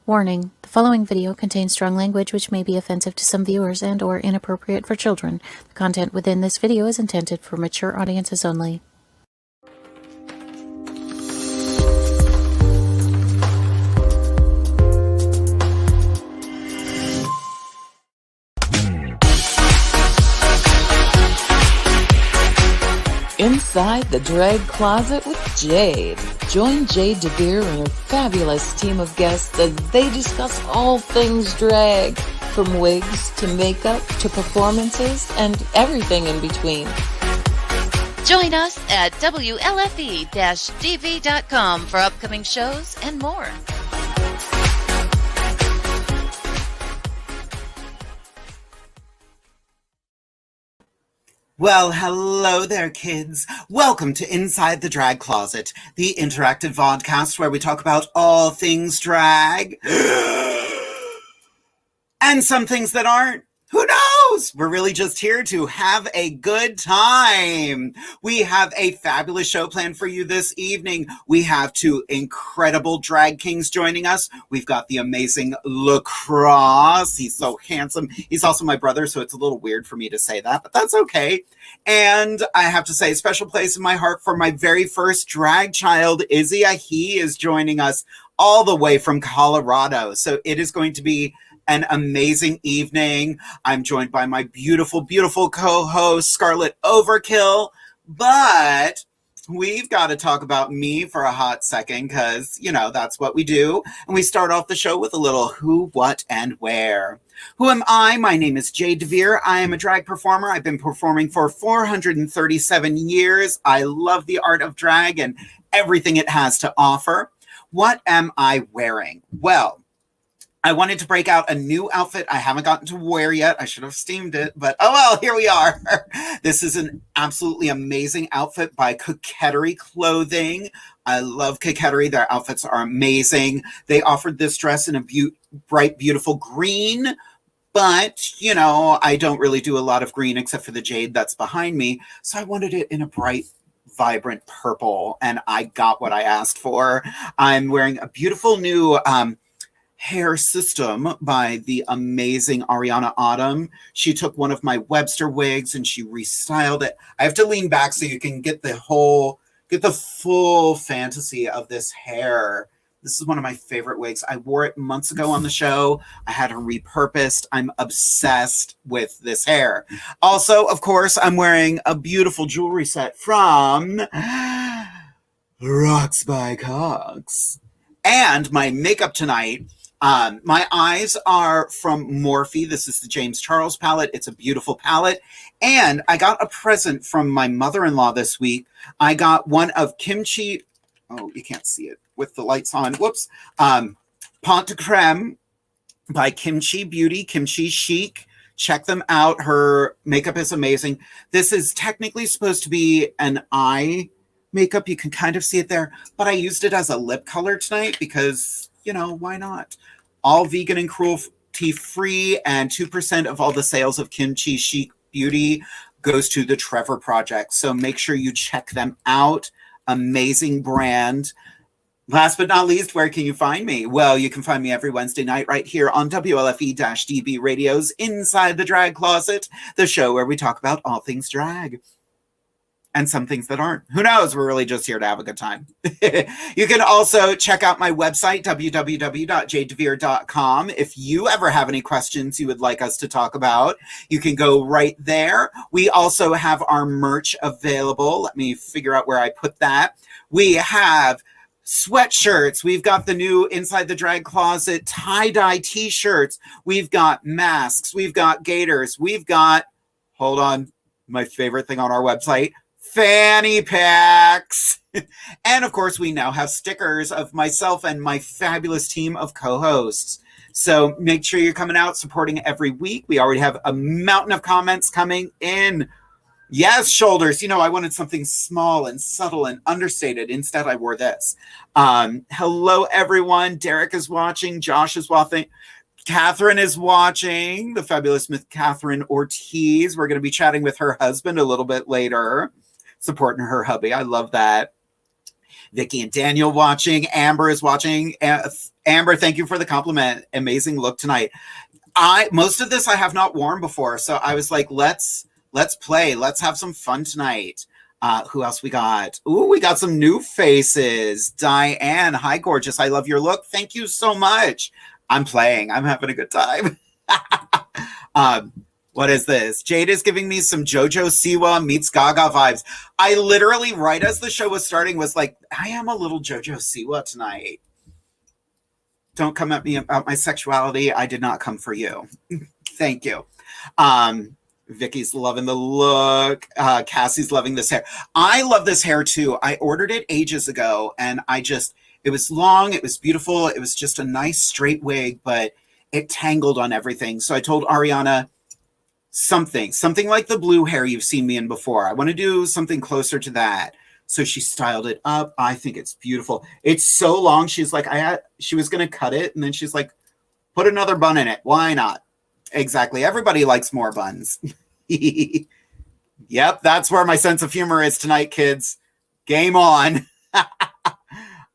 Warning, the following video contains strong language which may be offensive to some viewers and/or inappropriate for children. The content within this video is intended for mature audiences only. Inside the Drag Closet with Jade. Join Jade DeVere and her fabulous team of guests as they discuss all things drag, from wigs to makeup to performances and everything in between. Join us at WLFEDB.com for upcoming shows and more. Well, hello there, kids. Welcome to Inside the Drag Closet, the interactive vodcast where we talk about all things drag and some things that aren't. Who knows? We're really just here to have a good time. We have a fabulous show planned for you this evening. We have two incredible drag kings joining us. We've got the amazing LEKROSS. He's so handsome. He's also my brother, so it's a little weird for me to say that, but that's okay. And I have to say, a special place in my heart for my very first drag child, IZZY. AHEE is joining us all the way from Colorado. So it is going to be an amazing evening. I'm joined by my beautiful, beautiful co-host, Scarlet Overkill. But we've got to talk about me for a hot second because, you know, that's what we do. And we start off the show with a little who, what, and where. Who am I? My name is Jade DeVere. I am a drag performer. I've been performing for 437 years. I love the art of drag and everything it has to offer. What am I wearing? Well, I wanted to break out a new outfit I haven't gotten to wear yet. I should have steamed it, but oh well, here we are. This is an absolutely amazing outfit by Coquettery Clothing. I love Coquettery. Their outfits are amazing. They offered this dress in a bright, beautiful green, but, you know, I don't really do a lot of green except for the jade that's behind me. So I wanted it in a bright, vibrant purple, and I got what I asked for. I'm wearing a beautiful new hair system by the amazing Ariana Autumn. She took one of my Webster wigs and she restyled it. I have to lean back so you can get the full fantasy of this hair. This is one of my favorite wigs. I wore it months ago on the show. I had her repurposed. I'm obsessed with this hair. Also, of course, I'm wearing a beautiful jewelry set from Rocks by Cox. And my makeup tonight, my eyes are from Morphe. This is the James Charles palette. It's a beautiful palette. And I got a present from my mother-in-law this week. I got one of Kimchi. Oh, you can't see it with the lights on. Whoops. Pont de Creme by Kimchi Beauty, Kimchi Chic. Check them out. Her makeup is amazing. This is technically supposed to be an eye makeup. You can kind of see it there. But I used it as a lip color tonight because, you know, why not? All vegan and cruelty-free, and 2% of all the sales of Kimchi Chic Beauty goes to the Trevor Project. So make sure you check them out. Amazing brand. Last but not least, where can you find me? Well, you can find me every Wednesday night right here on WLFE-DB Radio's Inside the Drag Closet, the show where we talk about all things drag. And some things that aren't. Who knows? We're really just here to have a good time. You can also check out my website, www.jadedevere.com. If you ever have any questions you would like us to talk about, you can go right there. We also have our merch available. Let me figure out where I put that. We have sweatshirts. We've got the new Inside the Drag Closet tie-dye t-shirts. We've got masks. We've got gaiters. We've got, hold on, my favorite thing on our website, fanny packs. And of course, we now have stickers of myself and my fabulous team of co-hosts. So make sure you're coming out, supporting every week. We already have a mountain of comments coming in. Yes, shoulders. You know, I wanted something small and subtle and understated. Instead, I wore this. Hello, everyone. Derek is watching. Josh is watching. Catherine is watching. The fabulous Miss Catherine Ortiz. We're going to be chatting with her husband a little bit later. Supporting her hubby. I love that. Vicky and Daniel watching. Amber is watching. Amber, thank you for the compliment. Amazing look tonight. Most of this I have not worn before, so I was like, let's play. Let's have some fun tonight. Who else we got? Ooh, we got some new faces. Diane, hi, gorgeous. I love your look. Thank you so much. I'm playing. I'm having a good time. What is this? Jade is giving me some JoJo Siwa meets Gaga vibes. I literally, right as the show was starting, was like, I am a little JoJo Siwa tonight. Don't come at me about my sexuality. I did not come for you. Thank you. Vicky's loving the look. Cassie's loving this hair. I love this hair too. I ordered it ages ago and it was long. It was beautiful. It was just a nice straight wig, but it tangled on everything. So I told Ariana, something like the blue hair you've seen me in before. I want to do something closer to that. So she styled it up. I think it's beautiful. It's so long. She's like, she was going to cut it. And then she's like, put another bun in it. Why not? Exactly. Everybody likes more buns. Yep. That's where my sense of humor is tonight, kids. Game on.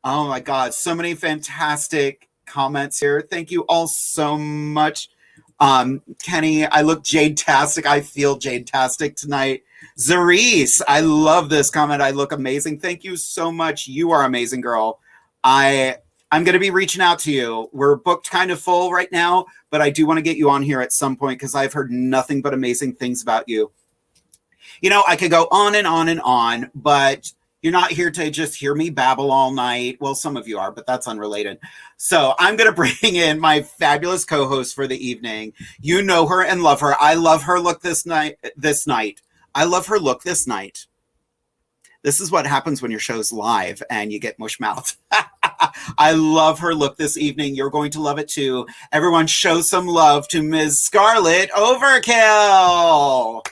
Oh my God. So many fantastic comments here. Thank you all so much. Kenny, I look jade-tastic. I feel jade-tastic tonight. Zarice, I love this comment. I look amazing. Thank you so much. You are amazing, girl. I'm going to be reaching out to you. We're booked kind of full right now, but I do want to get you on here at some point because I've heard nothing but amazing things about you. You know, I could go on and on and on, but you're not here to just hear me babble all night. Well, some of you are, but that's unrelated. So I'm going to bring in my fabulous co-host for the evening. You know her and love her. I love her look this night. I love her look this night. This is what happens when your show's live and you get mush mouth. I love her look this evening. You're going to love it too. Everyone show some love to Ms. Scarlet Overkill.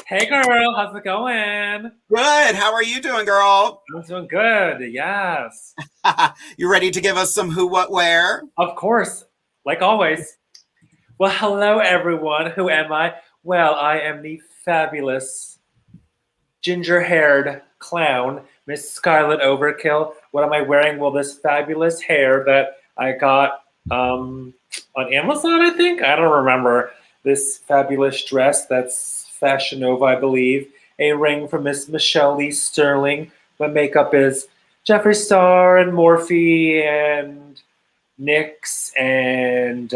Hey girl, how's it going? Good. How are you doing, girl? I'm doing good, yes. You ready to give us some who, what, where? Of course, like always. Well, hello everyone. Who am I? Well, I am the fabulous ginger-haired clown, Miss Scarlet Overkill. What am I wearing? Well, this fabulous hair that I got on Amazon, I think? I don't remember. This fabulous dress that's Fashion Nova, I believe. A ring from Miss Michelle Lee Sterling. My makeup is Jeffree Star and Morphe and NYX and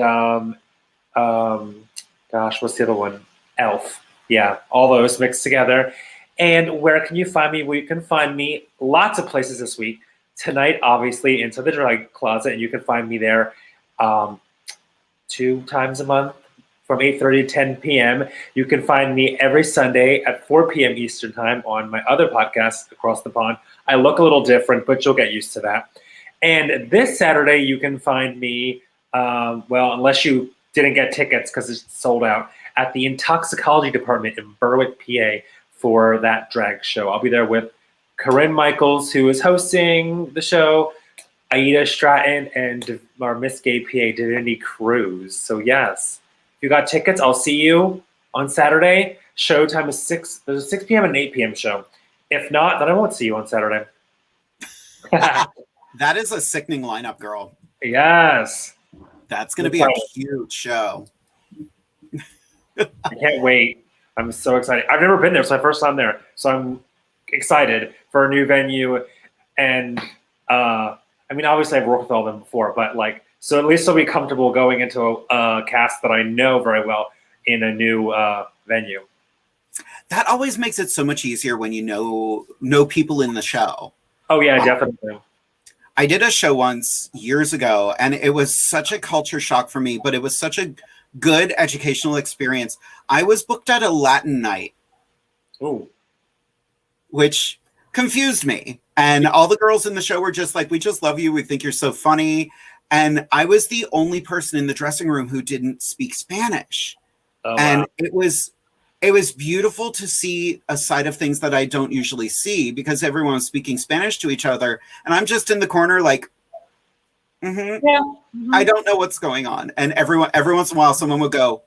gosh, what's the other one? Elf. Yeah, all those mixed together. And where can you find me? Well, you can find me lots of places this week. Tonight, obviously, Inside the Drag Closet, and you can find me there 2 times a month from 8:30 to 10 p.m. You can find me every Sunday at 4 p.m. Eastern Time on my other podcast, Across the Pond. I look a little different, but you'll get used to that. And this Saturday, you can find me, well, unless you didn't get tickets because it's sold out, at the Intoxicology Department in Berwick, PA, for that drag show. I'll be there with Corinne Michaels, who is hosting the show, Aida Stratton, and our Miss Gay PA, Divinity Cruz. So yes, if you got tickets, I'll see you on Saturday. Show time is 6. There's a 6 p.m. and an 8 p.m. show. If not, then I won't see you on Saturday. That is a sickening lineup, girl. Yes. That's going to be a huge show. I can't wait. I'm so excited. I've never been there. It's my first time there. So I'm excited for a new venue. And I mean, obviously I've worked with all of them before, but like, so at least I'll be comfortable going into a cast that I know very well in a new venue. That always makes it so much easier when you know people in the show. Oh yeah, definitely. I did a show once years ago, and it was such a culture shock for me, but it was such a good educational experience. I was booked at a Latin night. Ooh. Which confused me. And all the girls in the show were just like, we just love you. We think you're so funny. And I was the only person in the dressing room who didn't speak Spanish. Oh, wow. And it was beautiful to see a side of things that I don't usually see because everyone was speaking Spanish to each other. And I'm just in the corner like, yeah. Mm-hmm. I don't know what's going on. And every once in a while, someone would go,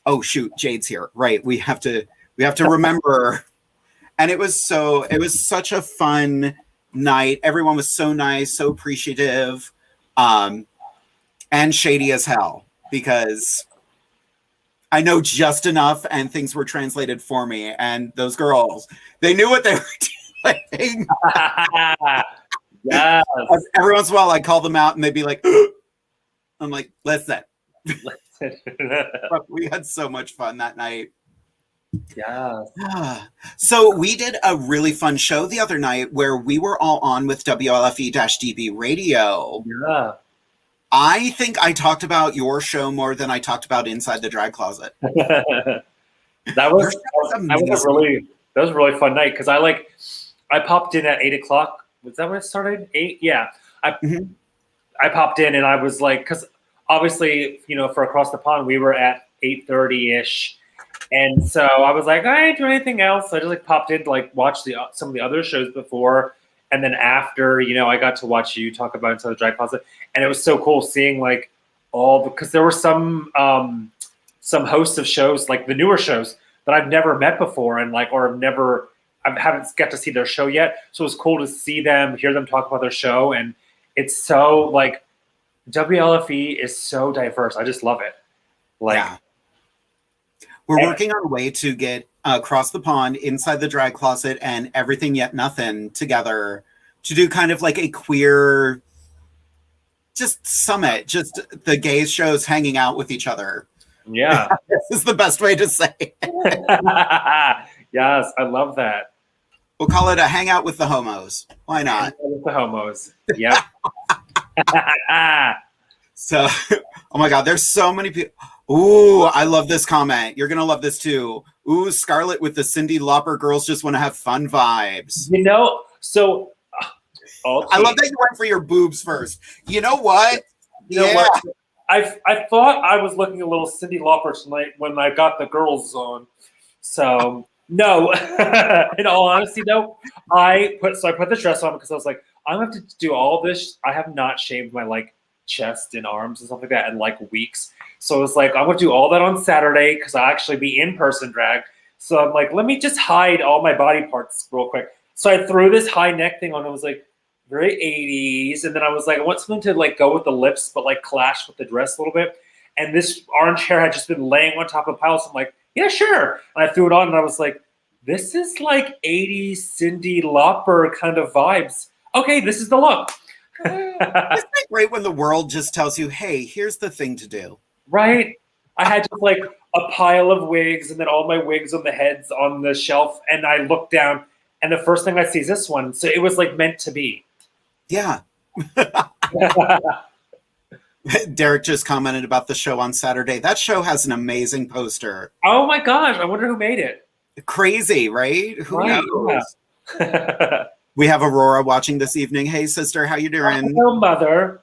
oh, shoot, Jade's here. Right. We have to remember. And it was such a fun night. Everyone was so nice, so appreciative. and shady as hell, because I know just enough and things were translated for me. And those girls, they knew what they were doing. Yes. Every once in a while, I call them out and they'd be like, I'm like, listen. But we had so much fun that night. Yeah. So we did a really fun show the other night where we were all on with WLFE-DB radio. Yeah. I think I talked about your show more than I talked about Inside the Drag Closet. that was a really fun night, because I popped in at 8:00. Was that when it started? 8? Yeah. I popped in and I was like, because obviously, for Across the Pond, we were at 8:30-ish. And so I was like, I didn't do anything else. I just popped in to watch some of the other shows before. And then after, I got to watch you talk about Inside the Drag Closet. And it was so cool seeing because there were some hosts of shows, the newer shows that I've never met before and I haven't got to see their show yet. So it was cool to see them, hear them talk about their show. And it's so WLFE is so diverse. I just love it. Yeah. We're working on a way to get Across the Pond, Inside the Drag Closet, and Everything Yet Nothing together to do kind of a queer just summit, just the gay shows hanging out with each other. Yeah. This is the best way to say it. Yes, I love that. We'll call it a hangout with the homos. Why not? With the homos. Yep. So, oh my God, there's so many people. Ooh, I love this comment. You're going to love this too. Ooh, Scarlet with the Cyndi Lauper girls just want to have fun vibes. So okay. I love that you went for your boobs first. You know what? You know what? I thought I was looking a little Cyndi Lauper tonight when I got the girls on. So no, in all honesty though, I put the dress on because I was like, I'm going to have to do all this. I have not shaved my chest and arms and stuff like that in weeks. So I was like, I'm going to do all that on Saturday because I'll actually be in person drag. So I'm like, let me just hide all my body parts real quick. So I threw this high neck thing on. It was very 80s. And then I was like, I want something to go with the lips, but clash with the dress a little bit. And this orange hair had just been laying on top of a pile. So I'm like, yeah, sure. And I threw it on and I was like, this is 80s Cyndi Lauper kind of vibes. Okay, this is the look. Isn't it great when the world just tells you, hey, here's the thing to do? Right? I had just a pile of wigs and then all my wigs on the heads on the shelf. And I looked down and the first thing I see is this one. So it was meant to be. Yeah. Derek just commented about the show on Saturday. That show has an amazing poster. Oh my gosh. I wonder who made it. Crazy, right? Who knows? Yeah. We have Aurora watching this evening. Hey, sister, how you doing? Hello, mother.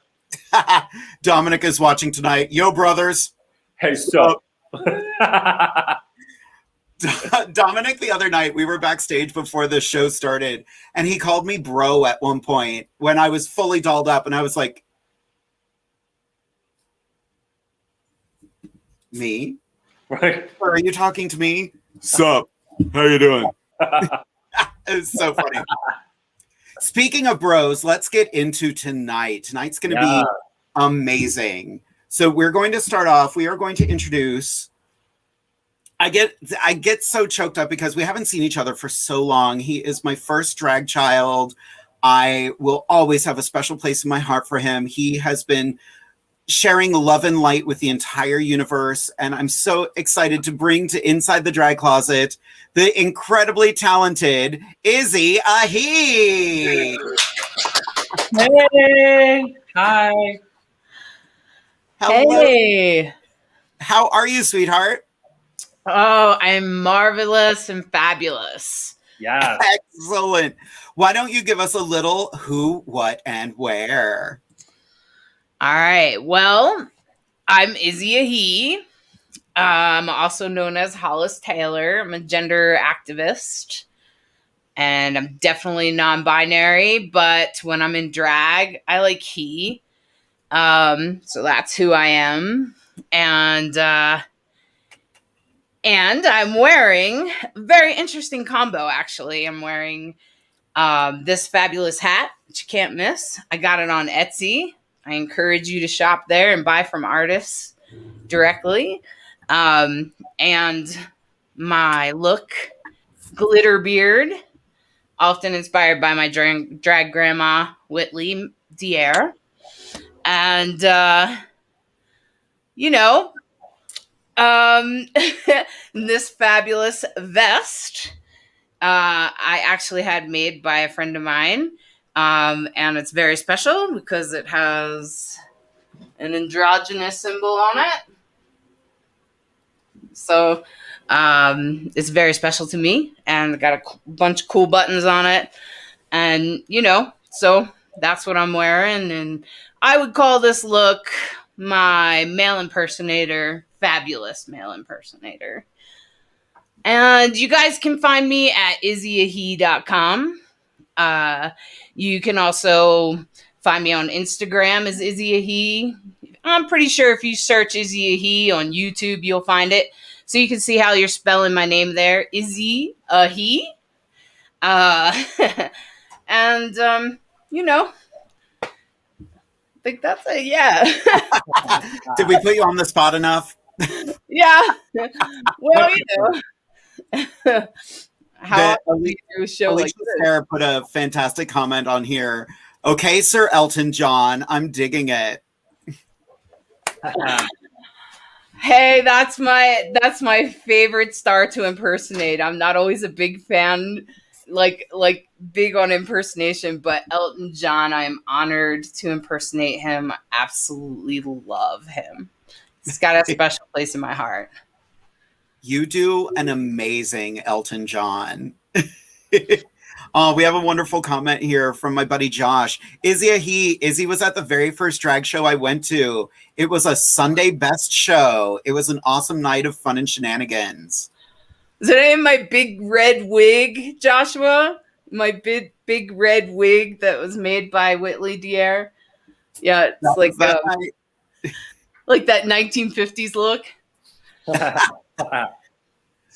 Dominic is watching tonight. Yo, brothers. Hey, sup? Dominic, the other night, we were backstage before the show started, and he called me bro at one point when I was fully dolled up, and I was like, me? Right. Are you talking to me? Sup? How you doing? It's so funny. Speaking of bros, let's get into tonight. Tonight's going to be amazing. So we're going to start off. We are going to introduce. I get so choked up because we haven't seen each other for so long. He is my first drag child. I will always have a special place in my heart for him. He has been sharing love and light with the entire universe, and I'm so excited to bring to Inside the Drag Closet the incredibly talented IZZY AHEE. Hey, hi. Hello. Hey. How are you, sweetheart? Oh, I'm marvelous and fabulous. Yeah. Excellent. Why don't you give us a little who, what, and where? All right. Well, I'm IZZY AHEE. I'm also known as Hollis Taylor. I'm a gender activist. And I'm definitely non-binary, but when I'm in drag, I like he. So that's who I am. And I'm wearing a very interesting combo, actually. I'm wearing this fabulous hat, which you can't miss. I got it on Etsy. I encourage you to shop there and buy from artists directly. And my look, glitter beard, often inspired by my drag grandma, Whitley Dier. And, this fabulous vest I actually had made by a friend of mine. And it's very special because it has an androgynous symbol on it. So it's very special to me, and got a bunch of cool buttons on it. And, so that's what I'm wearing. And I would call this look my male impersonator, fabulous male impersonator. And you guys can find me at IZZY.com. You can also find me on Instagram as IZZY. I'm pretty sure if you search IZZY on YouTube, you'll find it. So you can see how you're spelling my name there, IZZY. And, I think that's it, yeah. Did we put you on the spot enough? Yeah. Well, how Alicia, do a show like this? Sarah put a fantastic comment on here. Okay, Sir Elton John, I'm digging it. Hey, that's my favorite star to impersonate. I'm not always a big fan, like big on impersonation, but Elton John, I am honored to impersonate him. I absolutely love him. He's got a special place in my heart. You do an amazing Elton John. We have a wonderful comment here from my buddy Josh. Izzy was at the very first drag show I went to. It was a Sunday best show. It was an awesome night of fun and shenanigans. Is it in my big red wig, Joshua? My big red wig that was made by Whitley Dier. Yeah, it's like that 1950s look.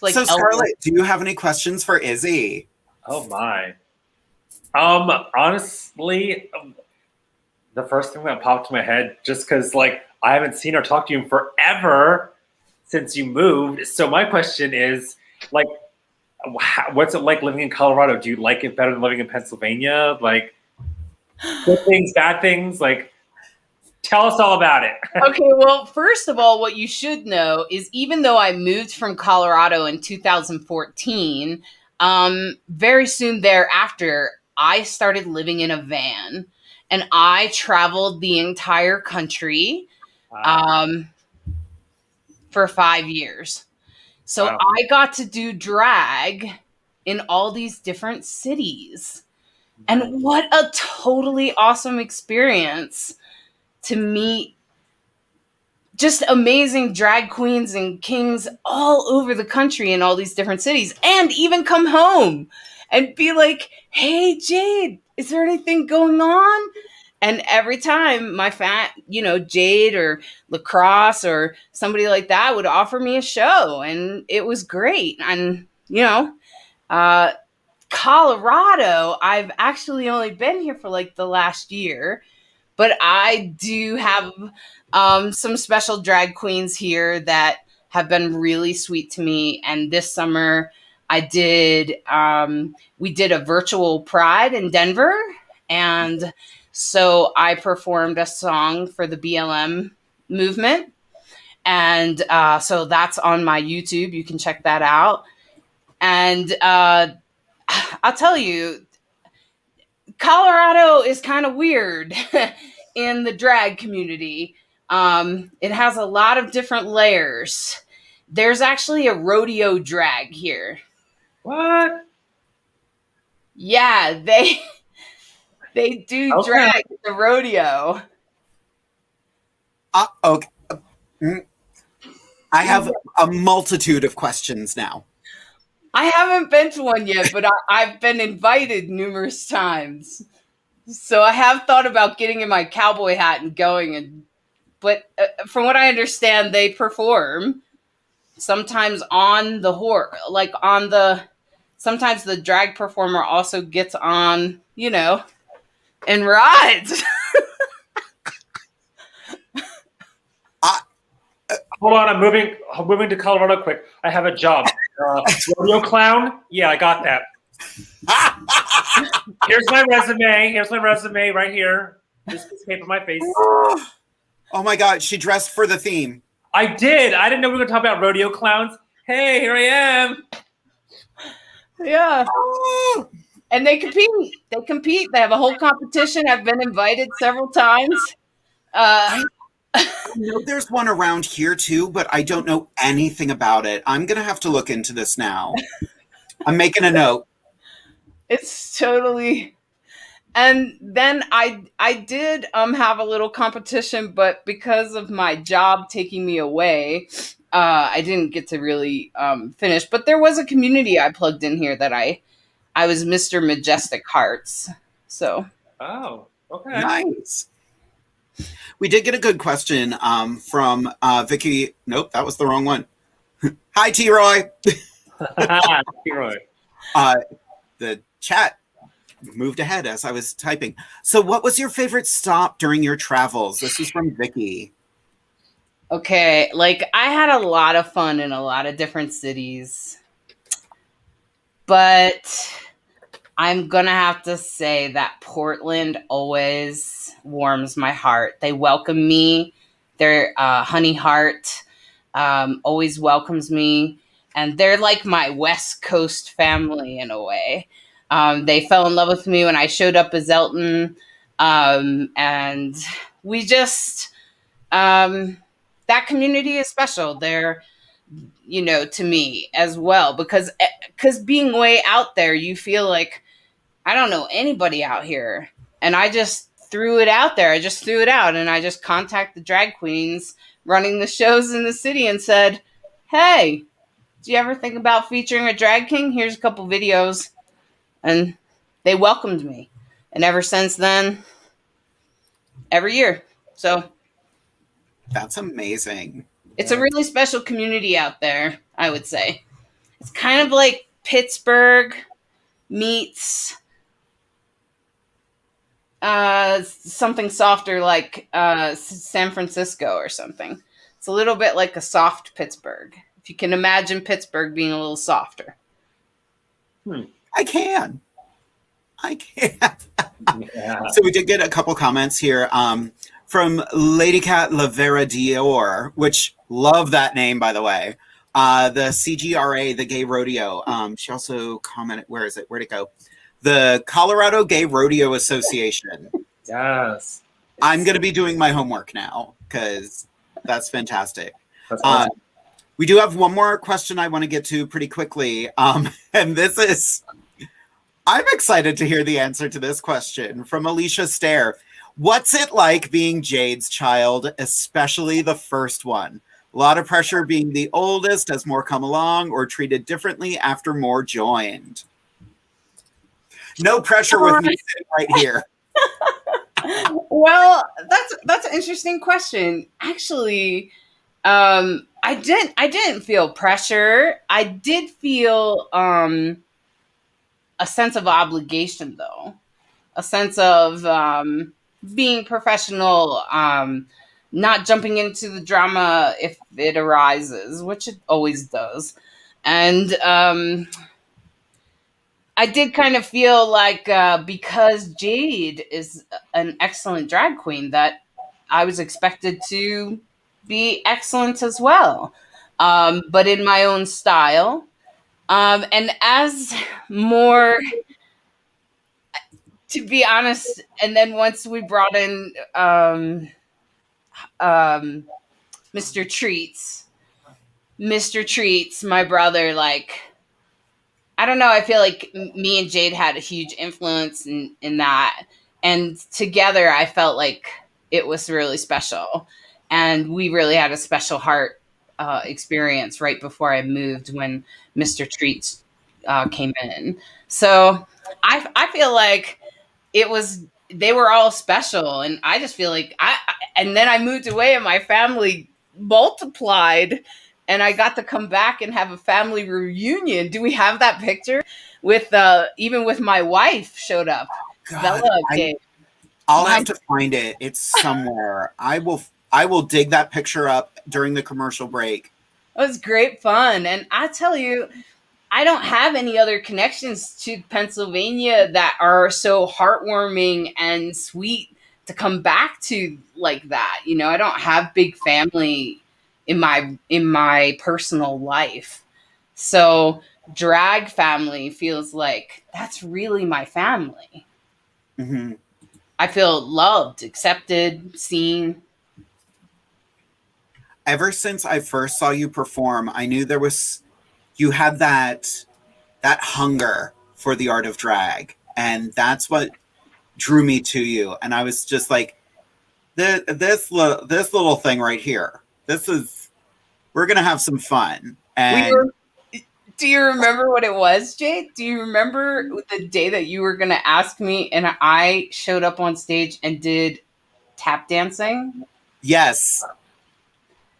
Like so, Scarlet, do you have any questions for Izzy? Oh my. Honestly, the first thing that popped to my head, just because I haven't seen or talked to you in forever since you moved. So my question is, what's it like living in Colorado? Do you like it better than living in Pennsylvania? Good things, bad things? Tell us all about it. Okay, well, first of all, what you should know is even though I moved from Colorado in 2014, very soon thereafter, I started living in a van, and I traveled the entire country for 5 years. So wow. I got to do drag in all these different cities. And what a totally awesome experience to meet just amazing drag queens and kings all over the country in all these different cities, and even come home and be like, hey, Jade, is there anything going on? And every time my Jade or LEKROSS or somebody like that would offer me a show, and it was great. And, Colorado, I've actually only been here for the last year, but I do have some special drag queens here that have been really sweet to me. And this summer we did a virtual Pride in Denver. And so I performed a song for the BLM movement. And so that's on my YouTube. You can check that out. And I'll tell you, Colorado is kind of weird in the drag community. It has a lot of different layers. There's actually a rodeo drag here. What? Yeah, they do drag at the rodeo. Okay. I have a multitude of questions now. I haven't been to one yet, but I've been invited numerous times. So I have thought about getting in my cowboy hat and going. But from what I understand, they perform sometimes on the horse, sometimes the drag performer also gets on, and rides. Hold on, I'm moving to Colorado quick. I have a job. Rodeo clown? Yeah, I got that. Here's my resume right here. This piece of paper on my face. Oh my God, she dressed for the theme. I did. I didn't know we were going to talk about rodeo clowns. Hey, here I am. Yeah. And they compete. They have a whole competition. I've been invited several times. I know there's one around here too, but I don't know anything about it. I'm going to have to look into this now. I'm making a note. It's totally. And then I did have a little competition, but because of my job taking me away, I didn't get to really finish. But there was a community I plugged in here that I was Mr. Majestic Hearts. So. Oh, okay. Nice. We did get a good question from Vicky. Nope, that was the wrong one. Hi, T-Roy. T-Roy. The chat moved ahead as I was typing. So what was your favorite stop during your travels? This is from Vicky. Okay, like I had a lot of fun in a lot of different cities, but I'm gonna have to say that Portland always warms my heart. They welcome me. Their honey heart always welcomes me, and they're like my West Coast family in a way. They fell in love with me when I showed up as Elton, and we just that community is special. They're, to me as well, because being way out there, you feel like I don't know anybody out here, and I just threw it out there. I just threw it out, and I just contacted the drag queens running the shows in the city and said, "Hey, do you ever think about featuring a drag king? Here's a couple videos." And they welcomed me. And ever since then, every year. So that's amazing. It's a really special community out there, I would say. It's kind of like Pittsburgh meets something softer like San Francisco or something. It's a little bit like a soft Pittsburgh. If you can imagine Pittsburgh being a little softer. I can. Yeah. So we did get a couple comments here from Lady Cat Lavera Dior, which love that name, by the way. The CGRA, the Gay Rodeo. She also commented, where is it? Where'd it go? The Colorado Gay Rodeo Association. Yes. I'm going to be doing my homework now because that's fantastic. That's awesome. We do have one more question I want to get to pretty quickly. And this is, I'm excited to hear the answer to this question from Alicia Stair. What's it like being Jade's child, especially the first one? A lot of pressure being the oldest as more come along, or treated differently after more joined? No pressure with me sitting right here. Well, that's an interesting question. Actually, I didn't feel pressure. I did feel a sense of obligation, though, a sense of being professional, not jumping into the drama if it arises, which it always does. And I did kind of feel like because Jade is an excellent drag queen, that I was expected to be excellent as well, but in my own style. And as more, to be honest, and then once we brought in Mr. Treats, my brother, like, I don't know, I feel like me and Jade had a huge influence in that. And together I felt like it was really special. And we really had a special heart experience right before I moved when Mr. Treats came in. So I feel like they were all special. And I just feel like and then I moved away and my family multiplied. And I got to come back and have a family reunion. Do we have that picture with even with my wife showed up? God, Bella came. I'll have to find it. It's somewhere. I will I will dig that picture up during the commercial break. It was great fun. And I tell you, I don't have any other connections to Pennsylvania that are so heartwarming and sweet to come back to like that. You know, I don't have big family in my personal life. So drag family feels like that's really my family. Mm-hmm. I feel loved, accepted, seen. Ever since I first saw you perform, I knew you had that hunger for the art of drag, and that's what drew me to you. And I was just like, this little thing right here. We're gonna have some fun. And do you remember what it was, Jade? Do you remember the day that you were going to ask me and I showed up on stage and did tap dancing? Yes.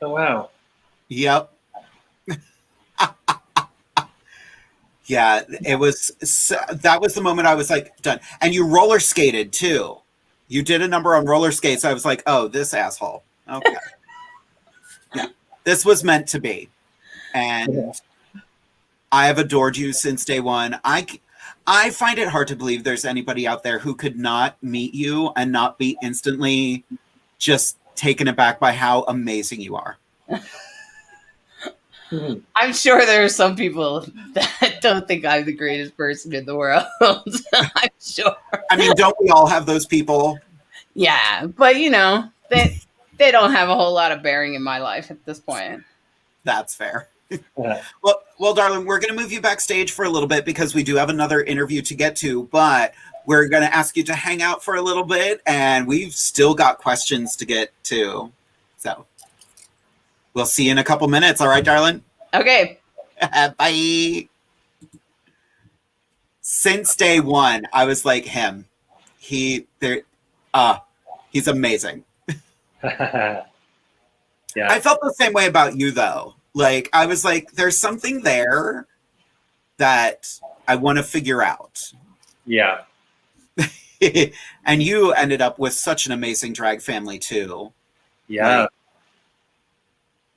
Oh, wow. Yep. Yeah, that was the moment I was like, done. And you roller skated too. You did a number on roller skates. I was like, oh, this asshole. Okay. Yeah, this was meant to be. And I have adored you since day one. I find it hard to believe there's anybody out there who could not meet you and not be instantly just taken aback by how amazing you are. I'm sure there are some people that don't think I'm the greatest person in the world. I'm sure. I mean, don't we all have those people? Yeah, but you know, they don't have a whole lot of bearing in my life at this point. That's fair. Yeah. Well, darling, we're going to move you backstage for a little bit because we do have another interview to get to, but we're going to ask you to hang out for a little bit, and we've still got questions to get to. So we'll see you in a couple minutes. All right, darling? Okay. Bye. Since day one, I was like him. He's amazing. Yeah. I felt the same way about you, though. Like, I was like, there's something there that I want to figure out. Yeah. And you ended up with such an amazing drag family, too. Yeah.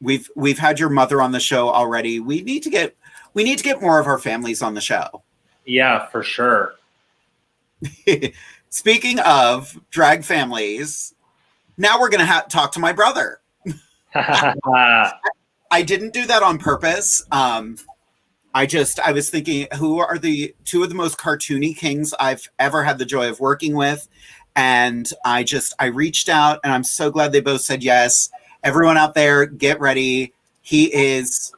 Like, we've had your mother on the show already. We need to get more of our families on the show. Yeah, for sure. Speaking of drag families, now we're going to talk to my brother. I didn't do that on purpose. I was thinking, who are the two of the most cartoony kings I've ever had the joy of working with? And I reached out, and I'm so glad they both said yes. Everyone out there, get ready. He is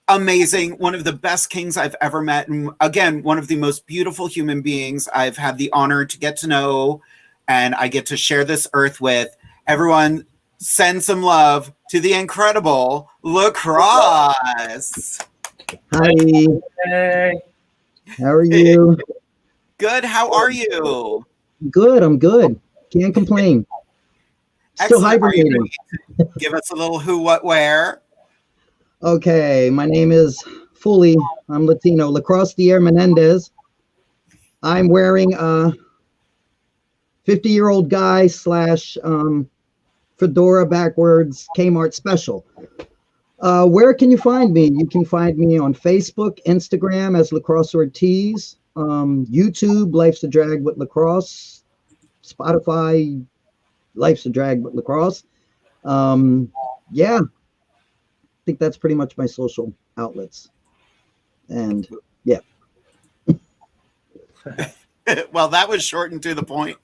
amazing. One of the best kings I've ever met. And again, one of the most beautiful human beings I've had the honor to get to know, and I get to share this earth with. Everyone, send some love to the incredible LEKROSS. Hi. Hey. How are you? Good. How are you? Good. I'm good. Can't complain. Still Excellent. Are you hibernating. ready to give us a little who, what, where. Okay. My name is fully, I'm Latino, LEKROSS MENENDEZ. I'm wearing a 50-year-old guy / fedora backwards Kmart special. Where can you find me? You can find me on Facebook, Instagram as LEKROSS Ortiz, YouTube, Life's a Drag with LEKROSS, Spotify, Life's a Drag with LEKROSS. Yeah, I think that's pretty much my social outlets. And yeah. Well, that was short and to the point.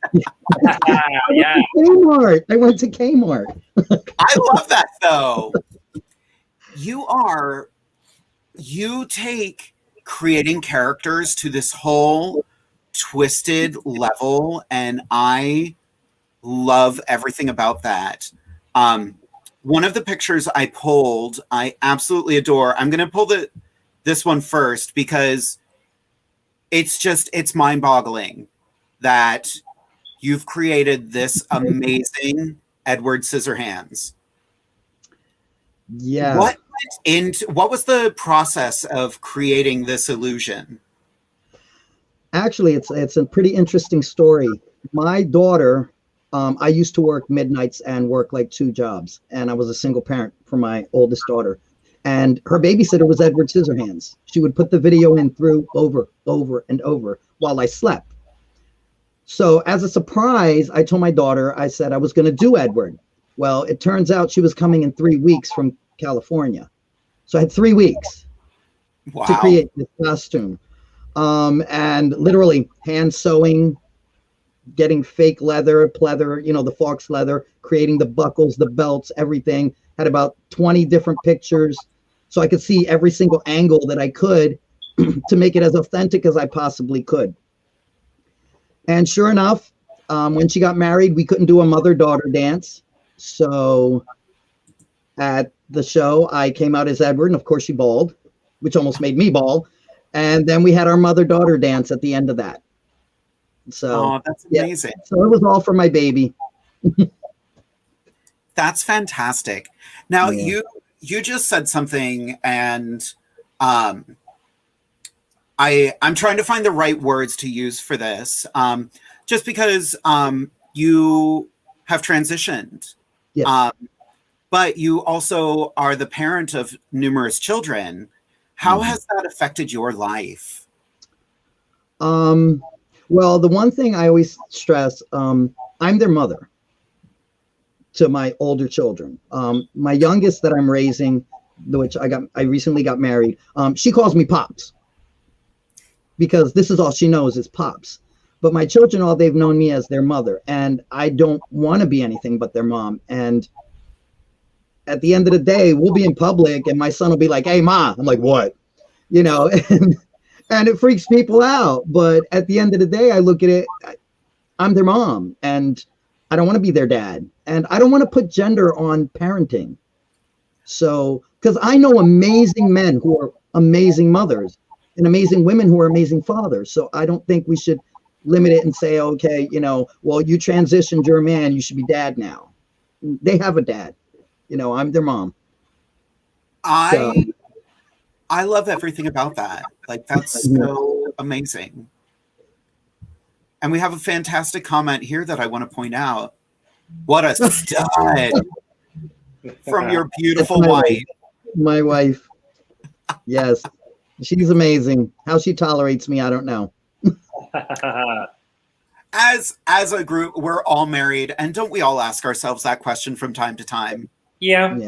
Yeah. Kmart. I went to Kmart. I love that, though. You take creating characters to this whole twisted level, and I love everything about that. One of the pictures I pulled, I absolutely adore. I'm going to pull this one first because it's mind-boggling that you've created this amazing Edward Scissorhands. Yeah. What was the process of creating this illusion? Actually, it's a pretty interesting story. My daughter I used to work midnights and work like 2 jobs, and I was a single parent for my oldest daughter. And her babysitter was Edward Scissorhands. She would put the video in through over and over while I slept. So as a surprise, I told my daughter, I said I was going to do Edward. Well, it turns out she was coming in 3 weeks from California. So I had 3 weeks to create this costume. And literally hand sewing, getting fake leather, pleather, you know, the fox leather, creating the buckles, the belts, everything. Had about 20 different pictures. So I could see every single angle that I could to make it as authentic as I possibly could. And sure enough, when she got married, we couldn't do a mother-daughter dance. So at the show, I came out as Edward, and of course she bawled, which almost made me bawl. And then we had our mother-daughter dance at the end of that. So that's amazing. Yeah, so it was all for my baby. That's fantastic. Now you just said something, and I'm trying to find the right words to use for this. Just because you have transitioned, but you also are the parent of numerous children. How has that affected your life? Well, the one thing I always stress, I'm their mother to my older children. My youngest that I'm raising, which I recently got married, she calls me Pops because this is all she knows is Pops. But my children, all they've known me as their mother, and I don't want to be anything but their mom. And at the end of the day, we'll be in public and my son will be like, "Hey, Ma." I'm like, "What?" You know, and it freaks people out. But at the end of the day, I look at it, I'm their mom and I don't want to be their dad. And I don't want to put gender on parenting. So, because I know amazing men who are amazing mothers and amazing women who are amazing fathers. So I don't think we should limit it and say, okay, you know, well, you transitioned, you're a man, you should be dad now. They have a dad. You know, I'm their mom. I love everything about that. Like, that's so amazing. And we have a fantastic comment here that I want to point out. What a stud from your beautiful wife. My wife. Yes. She's amazing. How she tolerates me, I don't know. As a group, we're all married, and don't we all ask ourselves that question from time to time? Yeah.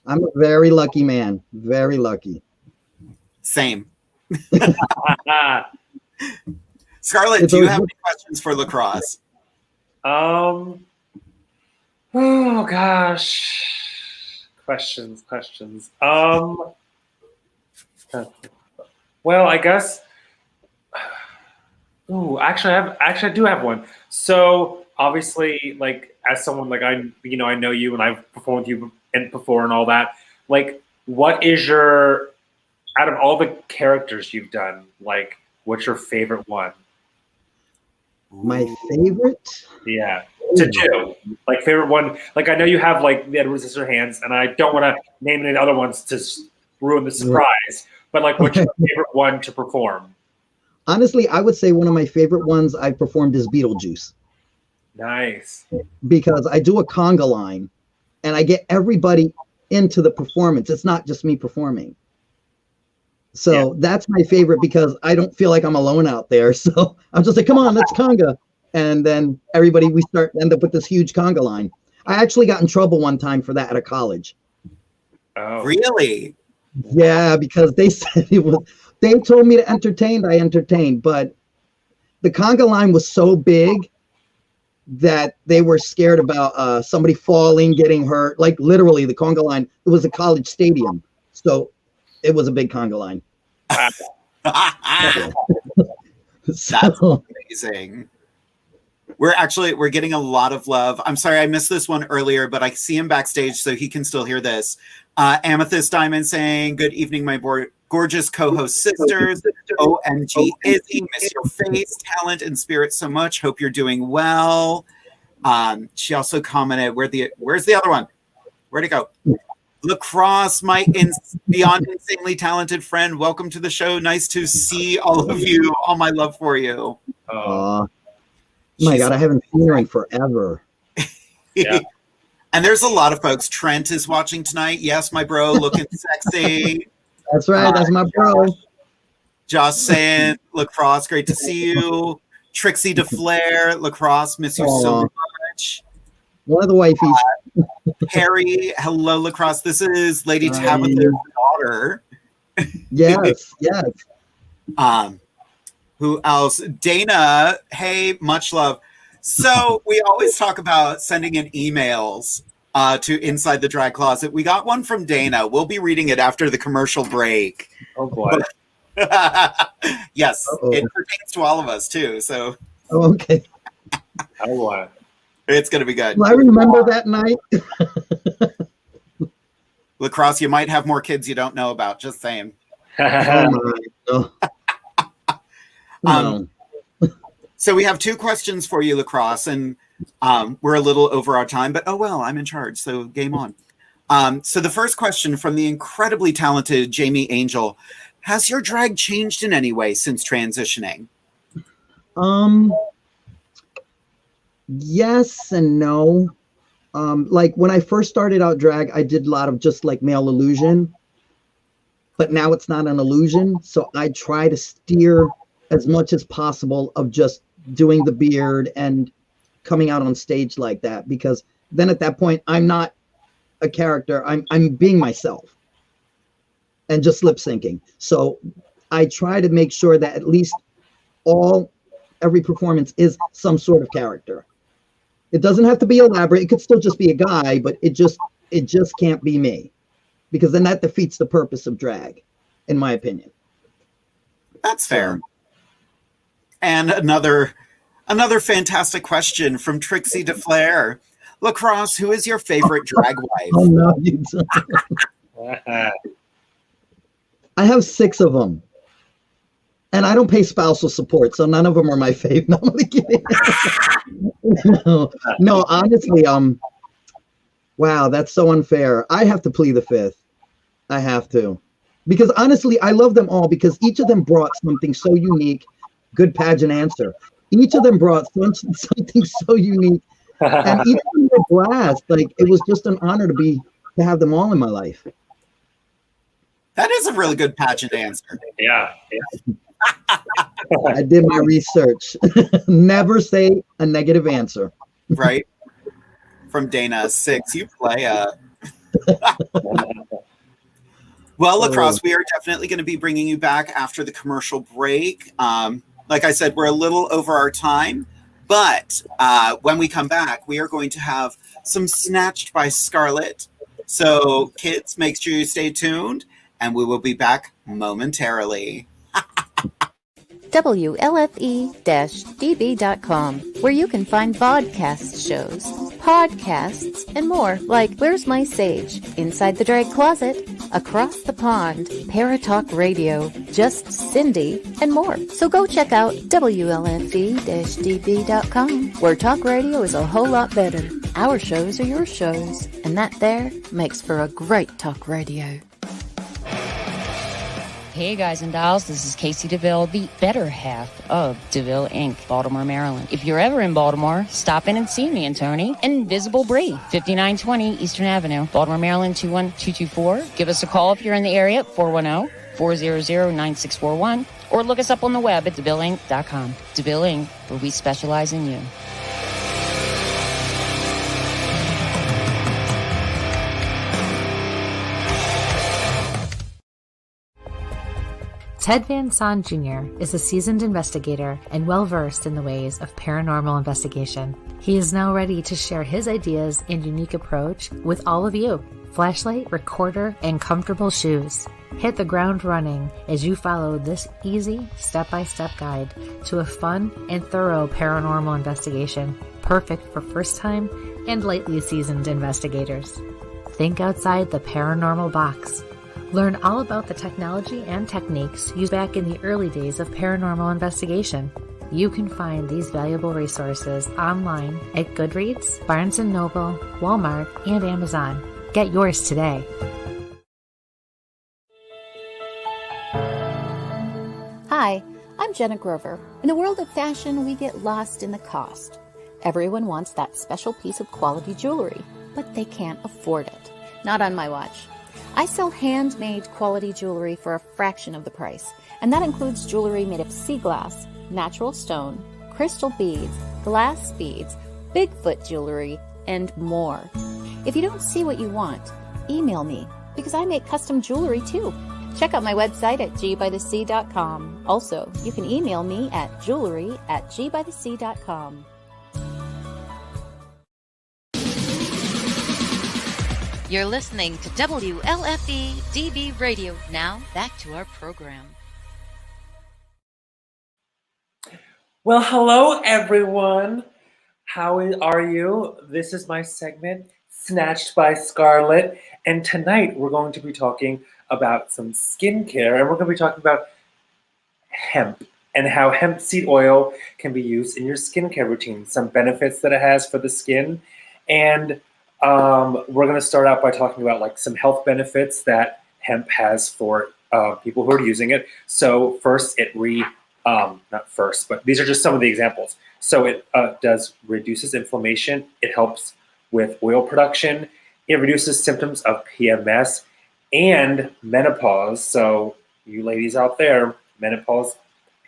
I'm a very lucky man. Very lucky. Same. Scarlett, do you have any questions for LEKROSS? Oh gosh. Questions. Well, I guess. Actually, I do have one. So obviously, like, as someone like I know you and I've performed with you before and all that. Like, what is your, out of all the characters you've done, like, what's your favorite one? My favorite? Yeah, to do. Like, favorite one. Like, I know you have, like, the Edward Scissorhands, and I don't want to name any other ones to ruin the surprise. But, like, what's your favorite one to perform? Honestly, I would say one of my favorite ones I've performed is Beetlejuice. Nice. Because I do a conga line, and I get everybody into the performance. It's not just me performing. So that's my favorite because I don't feel like I'm alone out there. So I'm just like, come on, let's conga. And then everybody, we end up with this huge conga line. I actually got in trouble one time for that at a college. Oh, really? Yeah, because they said they told me to entertain, I entertained, but the conga line was so big that they were scared about somebody falling, getting hurt. Like, literally, the conga line, it was a college stadium. So it was a big conga line. That's amazing. We're getting a lot of love. I'm sorry I missed this one earlier, but I see him backstage, so he can still hear this. Amethyst Diamond saying, "Good evening, my gorgeous co-host sisters. OMG Izzy, miss your face, talent, and spirit so much. Hope you're doing well." She also commented, "Where's the other one? Where'd it go?" LEKROSS, my beyond insanely talented friend. Welcome to the show. Nice to see all of you. All my love for you. My God, I haven't seen her in forever. Yeah. And there's a lot of folks. Trent is watching tonight. Yes, my bro, looking sexy. That's right. That's my bro. Josh saying, LEKROSS, great to see you. Trixie DeFlair, LEKROSS, miss you so much. One of the wifeys. Harry, hello, LEKROSS. This is Lady Tabitha's daughter. Yes, yes. Who else? Dana, hey, much love. So we always talk about sending in emails to Inside the Drag Closet. We got one from Dana. We'll be reading it after the commercial break. Oh boy. Yes, Uh-oh. it pertains to all of us too. So Okay. Oh boy. it's going to be good. Well, I remember that night. LEKROSS, you might have more kids you don't know about. Just saying. Oh my. No. So we have two questions for you, LEKROSS, and we're a little over our time, but oh well, I'm in charge, so game on. So the first question from the incredibly talented Jamie Angel: has your drag changed in any way since transitioning? Yes and no. Like when I first started out drag, I did a lot of just like male illusion, but now it's not an illusion. So I try to steer as much as possible of just doing the beard and coming out on stage like that, because then at that point I'm not a character. I'm being myself and just lip syncing. So I try to make sure that at least every performance is some sort of character. It doesn't have to be elaborate. It could still just be a guy, but it just can't be me, because then that defeats the purpose of drag, in my opinion. That's fair. And another fantastic question from Trixie DeFlair: LEKROSS, who is your favorite drag wife? Oh no, you don't. I have 6 of them, and I don't pay spousal support, so none of them are my fave. No, I'm only kidding. No, honestly, wow, that's so unfair. I have to plead the 5th. I have to, because honestly, I love them all because each of them brought something so unique. Good pageant answer. Each of them brought something so unique, and each of them were blast. Like, it was just an honor to have them all in my life. That is a really good pageant answer. Yeah. I did my research. Never say a negative answer. Right? From Dana 6, you play Well, LEKROSS, we are definitely going to be bringing you back after the commercial break. Like I said, we're a little over our time, but when we come back, we are going to have some Snatched by Scarlet. So kids, make sure you stay tuned, and we will be back momentarily. WLFEDB.com, where you can find vodcast shows, podcasts, and more, like Where's My Sage, Inside the Drag Closet, Across the Pond, Paratalk Radio, Just Cindy, and more. So go check out WLFE-DB.com, where talk radio is a whole lot better. Our shows are your shows, and that there makes for a great talk radio. Hey guys and dolls, this is Casey DeVille, the better half of DeVille Inc., Baltimore, Maryland. If you're ever in Baltimore, stop in and see me and Tony. Invisible Bree, 5920 Eastern Avenue, Baltimore, Maryland, 21224. Give us a call if you're in the area at 410-400-9641, or look us up on the web at DeVilleInc.com. DeVille Inc., where we specialize in you. Ted Van Son Jr. is a seasoned investigator and well-versed in the ways of paranormal investigation. He is now ready to share his ideas and unique approach with all of you. Flashlight, recorder, and comfortable shoes. Hit the ground running as you follow this easy step-by-step guide to a fun and thorough paranormal investigation, perfect for first-time and lightly seasoned investigators. Think outside the paranormal box. Learn all about the technology and techniques used back in the early days of paranormal investigation. You can find these valuable resources online at Goodreads, Barnes & Noble, Walmart, and Amazon. Get yours today. Hi, I'm Jenna Grover. In the world of fashion, we get lost in the cost. Everyone wants that special piece of quality jewelry, but they can't afford it. Not on my watch. I sell handmade quality jewelry for a fraction of the price, and that includes jewelry made of sea glass, natural stone, crystal beads, glass beads, Bigfoot jewelry, and more. If you don't see what you want, email me, because I make custom jewelry too. Check out my website at gbythesea.com. Also, you can email me at jewelry@gbythesea.com. You're listening to WLFEDB Radio. Now, back to our program. Well, hello, everyone. How are you? This is my segment, Snatched by Scarlet. And tonight, we're going to be talking about some skincare. And we're going to be talking about hemp and how hemp seed oil can be used in your skincare routine. Some benefits that it has for the skin. And we're going to start out by talking about like some health benefits that hemp has for people who are using it. So first, not first, but these are just some of the examples. So it reduces inflammation. It helps with oil production. It reduces symptoms of PMS and menopause. So you ladies out there, menopause,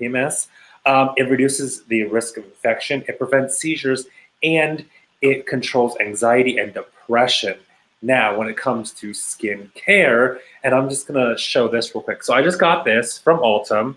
PMS. It reduces the risk of infection. It prevents seizures, and it controls anxiety and depression. Now, when it comes to skin care, and I'm just gonna show this real quick. So I just got this from Ulta.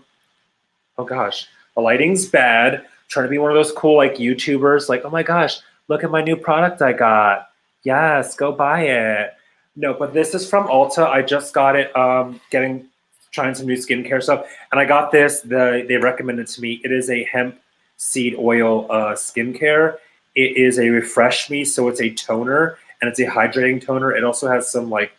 Oh gosh, the lighting's bad. I'm trying to be one of those cool like YouTubers, like, oh my gosh, look at my new product I got. Yes, go buy it. No, but this is from Ulta. I just got it, trying some new skincare stuff. And I got this, they recommended it to me. It is a hemp seed oil skincare. It is a Refresh Me, so it's a toner, and it's a hydrating toner. It also has some like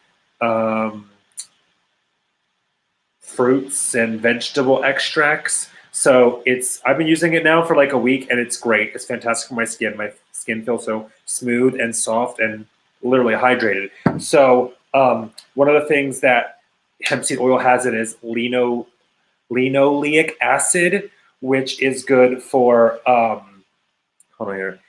fruits and vegetable extracts. So I've been using it now for like a week, and it's great. It's fantastic for my skin. My skin feels so smooth and soft and literally hydrated. So one of the things that hemp seed oil has in it is linoleic acid, which is good for hold on here,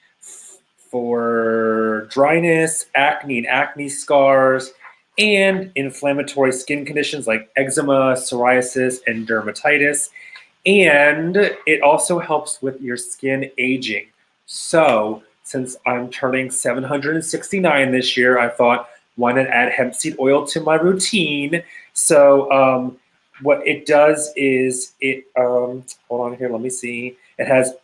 for dryness, acne and acne scars, and inflammatory skin conditions like eczema, psoriasis, and dermatitis. And it also helps with your skin aging. So since I'm turning 769 this year, I thought, why not add hemp seed oil to my routine? So what it does is hold on here, let me see. It has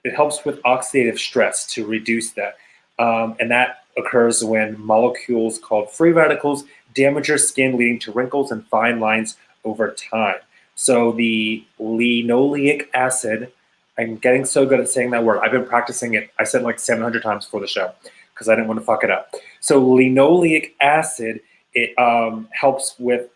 it helps with oxidative stress to reduce that. And that occurs when molecules called free radicals damage your skin, leading to wrinkles and fine lines over time. So the linoleic acid, I'm getting so good at saying that word. I've been practicing it. I said it like 700 times before the show because I didn't want to fuck it up. So linoleic acid, it helps with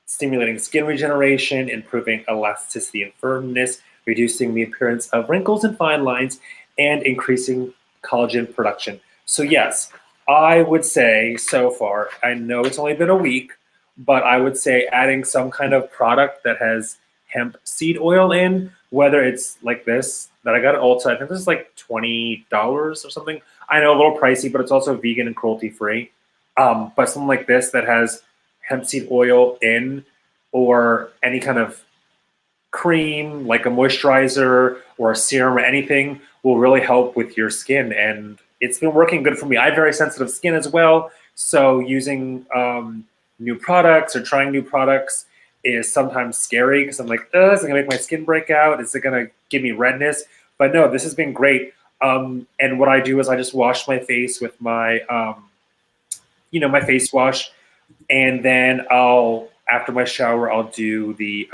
stimulating skin regeneration, improving elasticity and firmness, reducing the appearance of wrinkles and fine lines, and increasing collagen production. So yes, I would say so far, I know it's only been a week, but I would say adding some kind of product that has hemp seed oil in, whether it's like this that I got at Ulta, I think this is like $20 or something. I know a little pricey, but it's also vegan and cruelty free. But something like this that has hemp seed oil in, or any kind of cream, like a moisturizer or a serum or anything, will really help with your skin. And it's been working good for me. I have very sensitive skin as well. So using new products or trying new products is sometimes scary because I'm like, is it gonna make my skin break out? Is it gonna give me redness? But no, this has been great. And what I do is I just wash my face with my, my face wash. And then after my shower, I'll do the,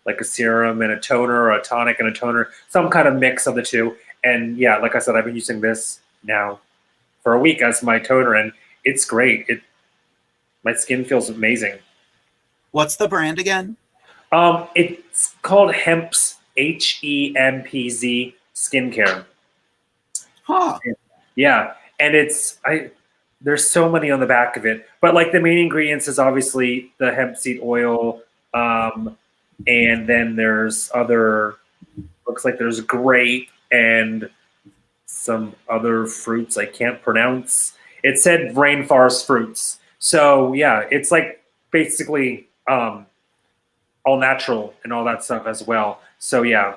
like a serum and a toner, or a tonic and a toner, some kind of mix of the two. And yeah, like I said, I've been using this now for a week as my toner, and it's great. My skin feels amazing. What's the brand again? It's called Hempz, HEMPZ Skincare. Huh. Yeah, and there's so many on the back of it, but like the main ingredients is obviously the hemp seed oil, and then there's other, looks like there's grape and some other fruits I can't pronounce. It said rainforest fruits. So yeah, it's like basically all natural and all that stuff as well. So yeah.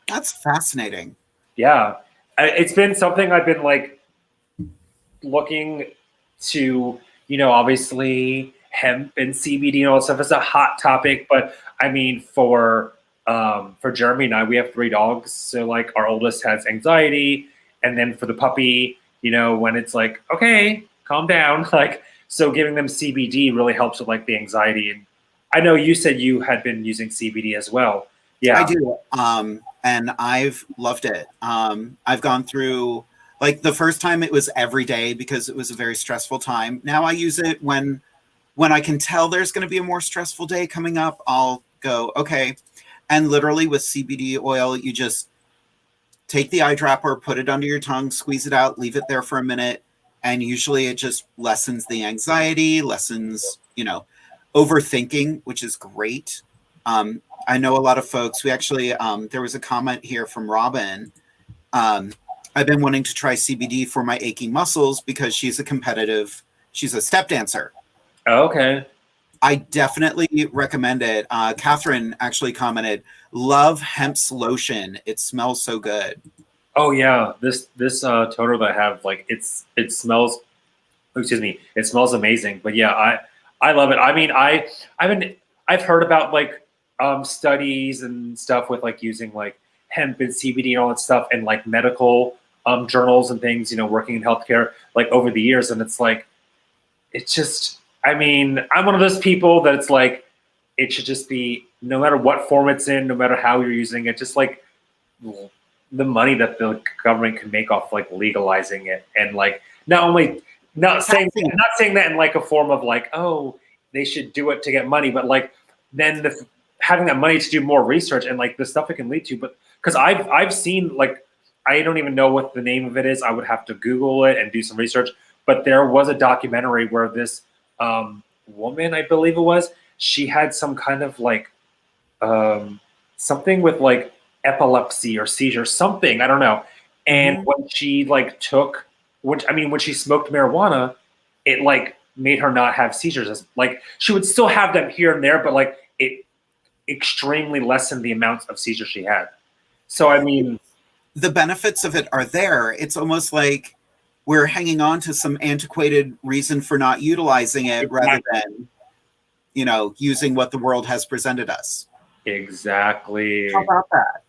That's fascinating. Yeah. It's been something I've been like looking to, you know, obviously hemp and CBD and all that stuff is a hot topic, but I mean for Jeremy and I, we have 3 dogs. So like our oldest has anxiety, and then for the puppy, you know, when it's like, okay, calm down, like, so giving them CBD really helps with like the anxiety. And I know you said you had been using CBD as well. Yeah, I do. And I've loved it. I've gone through, like, the first time it was every day because it was a very stressful time. Now I use it when I can tell there's going to be a more stressful day coming up. I'll go, okay. And literally with CBD oil, you just take the eyedropper, put it under your tongue, squeeze it out, leave it there for a minute. And usually it just lessens the anxiety, lessens, you know, overthinking, which is great. I know a lot of folks, we actually, there was a comment here from Robin. I've been wanting to try CBD for my aching muscles because she's a step dancer. Okay. I definitely recommend it. Catherine actually commented, love hemp's lotion. It smells so good. Oh yeah. This toner that I have, like it smells, excuse me, it smells amazing. But yeah, I love it. I mean, I've heard about like studies and stuff with like using like hemp and CBD and all that stuff and like medical journals and things, you know, working in healthcare like over the years. And it's like, it's just, I mean, I'm one of those people that it's like, it should just be, no matter what form it's in, no matter how you're using it, just like the money that the government can make off like legalizing it. And like, not saying that in like a form of like, oh, they should do it to get money, but like then having that money to do more research and like the stuff it can lead to. But because I've seen, like, I don't even know what the name of it is. I would have to Google it and do some research. But there was a documentary where this woman, I believe it was, she had some kind of like something with like epilepsy or seizure, something, I don't know. And when she like when she smoked marijuana, it like made her not have seizures. Like she would still have them here and there, but like it extremely lessened the amount of seizures she had. So I mean, the benefits of it are there. It's almost like we're hanging on to some antiquated reason for not utilizing it rather than, you know, using what the world has presented us. Exactly. How about that?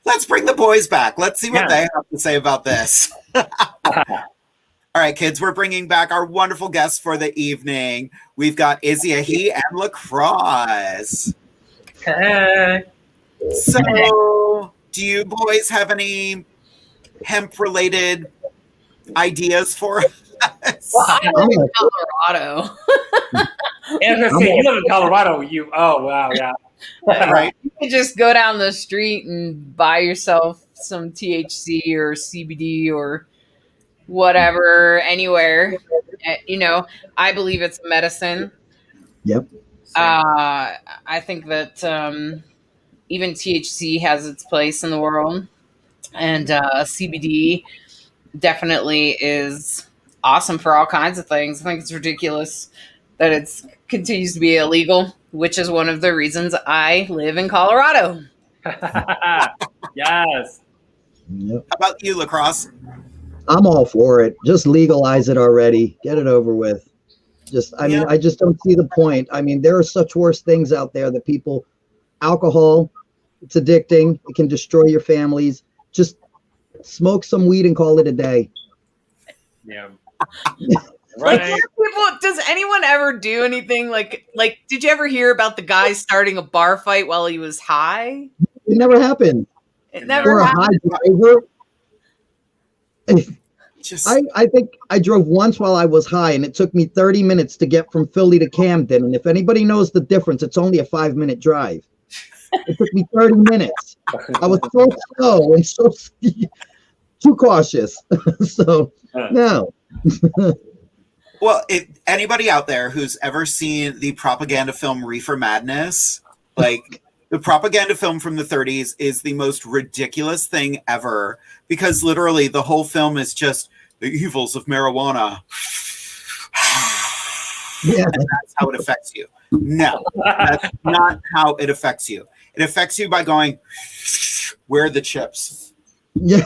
Let's bring the boys back. Let's see what they have to say about this. All right, kids, we're bringing back our wonderful guests for the evening. We've got IZZY, AHEE, and LEKROSS. Hey. So, do you boys have any hemp-related ideas for us? Well, I live in Colorado. And I say, you live in Colorado. Oh, wow, yeah. Right. You can just go down the street and buy yourself some THC or CBD or whatever anywhere. You know, I believe it's medicine. Yep. I think that even THC has its place in the world, and CBD definitely is awesome for all kinds of things. I think it's ridiculous that it continues to be illegal, which is one of the reasons I live in Colorado. Yes. Yep. How about you, LEKROSS? I'm all for it. Just legalize it already. Get it over with. I mean, I just don't see the point. I mean, there are such worse things out there that alcohol, it's addicting. It can destroy your families. Just smoke some weed and call it a day. Yeah. Right. Like, does anyone ever do anything like, did you ever hear about the guy starting a bar fight while he was high? It never happened. It never happened. A high driver. I think I drove once while I was high, and it took me 30 minutes to get from Philly to Camden. And if anybody knows the difference, it's only a 5-minute drive. It took me 30 minutes. I was so slow and so too cautious. So, no. Well, anybody out there who's ever seen the propaganda film Reefer Madness, like the propaganda film from the 30s is the most ridiculous thing ever, because literally the whole film is just the evils of marijuana. Yeah. And that's how it affects you. No, that's not how it affects you. It affects you by going, where are the chips? Yeah.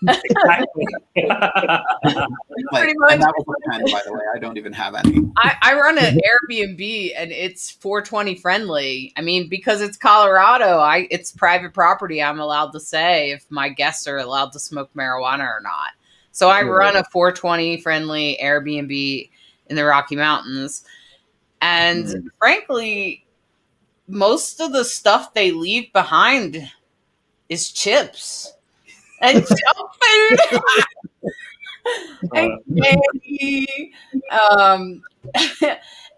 Exactly. And that was a pen, by the way. I don't even have any. I run an Airbnb and it's 420 friendly. I mean, because it's Colorado, it's private property. I'm allowed to say if my guests are allowed to smoke marijuana or not. So I run a 420 friendly Airbnb in the Rocky Mountains. And frankly, most of the stuff they leave behind is chips. And junk food and candy.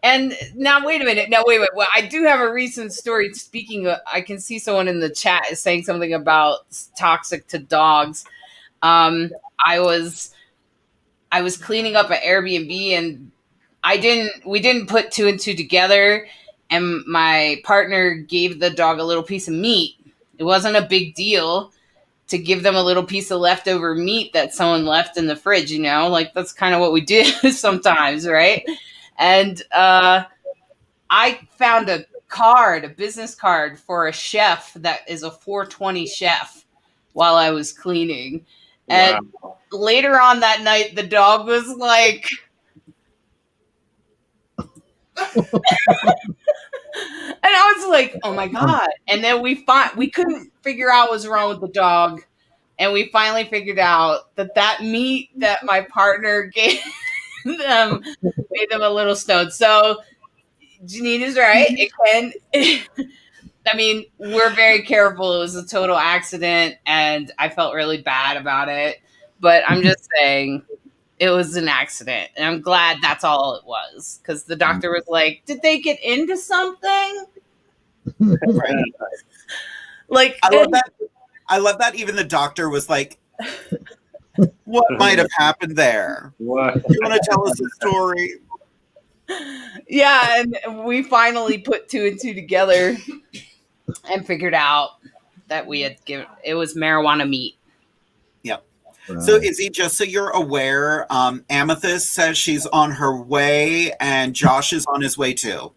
And now, wait a minute. Now, wait. Well, I do have a recent story. Speaking of, I can see someone in the chat is saying something about toxic to dogs. I was cleaning up an Airbnb and we didn't put two and two together. And my partner gave the dog a little piece of meat. It wasn't a big deal to give them a little piece of leftover meat that someone left in the fridge, you know, like that's kind of what we do sometimes, right? And I found a business card for a chef that is a 420 chef while I was cleaning. And later on that night, the dog was like, and I was like, oh my God. And then we couldn't figure out what was wrong with the dog. And we finally figured out that meat that my partner gave them made them a little stoned. So Janine is right. It can, I mean, we're very careful. It was a total accident and I felt really bad about it. But I'm just saying it was an accident. And I'm glad that's all it was. Because the doctor was like, did they get into something? Right. Like, I love that even the doctor was like, what might have happened there? What? You want to tell us a story? Yeah, and we finally put two and two together and figured out that it was marijuana meat. Yep. So Izzy, just so you're aware, Amethyst says she's on her way and Josh is on his way too.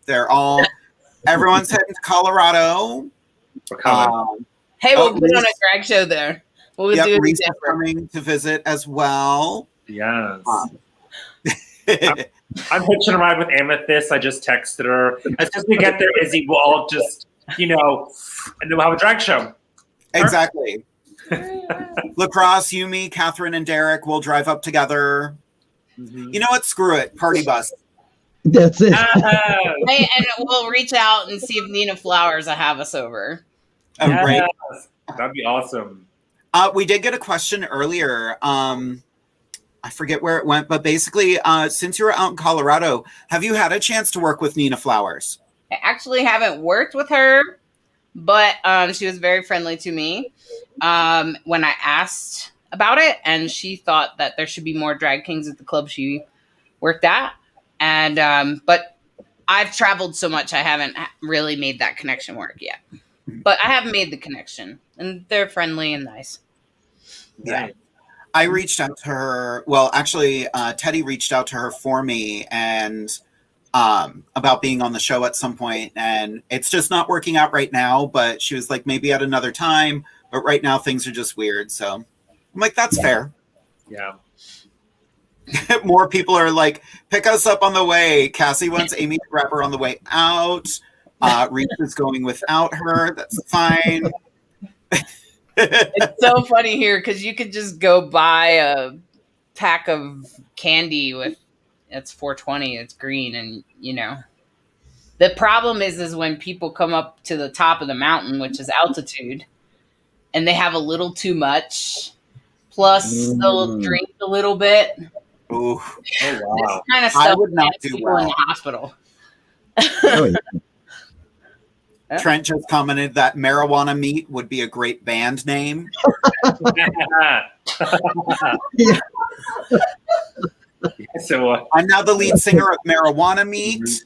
Everyone's heading to Colorado. Hey, we'll put on a drag show there. We'll do it. Reese is coming to visit as well. Yes. I'm hitching a ride with Amethyst. I just texted her. As soon as we get there, Izzy, we'll all just, and then we'll have a drag show. Exactly. LEKROSS, Yumi, Catherine, and Derek will drive up together. Mm-hmm. You know what? Screw it. Party bus. That's it. Hey, and we'll reach out and see if Nina Flowers will have us over. Oh, yes. Great. That'd be awesome. We did get a question earlier. I forget where it went, but basically, since you were out in Colorado, have you had a chance to work with Nina Flowers? I actually haven't worked with her, but she was very friendly to me when I asked about it, and she thought that there should be more drag kings at the club she worked at. And but I've traveled so much, I haven't really made that connection work yet. But I have made the connection, and they're friendly and nice. Yeah. I reached out to her. Well, actually, Teddy reached out to her for me and about being on the show at some point. And it's just not working out right now. But she was like, maybe at another time. But right now, things are just weird. So I'm like, that's fair. Yeah. More people are like, pick us up on the way. Cassie wants Amy to grab her on the way out. Reese is going without her. That's fine. It's so funny here because you could just go buy a pack of candy it's 420, it's green, and the problem is when people come up to the top of the mountain, which is altitude, and they have a little too much, plus they'll drink a little bit. Ooh. Oh, wow. This kind of stuff I would not do people well in the hospital. Oh, yeah. Trent just commented that marijuana meat would be a great band name. So I'm now the lead singer of Marijuana Meat.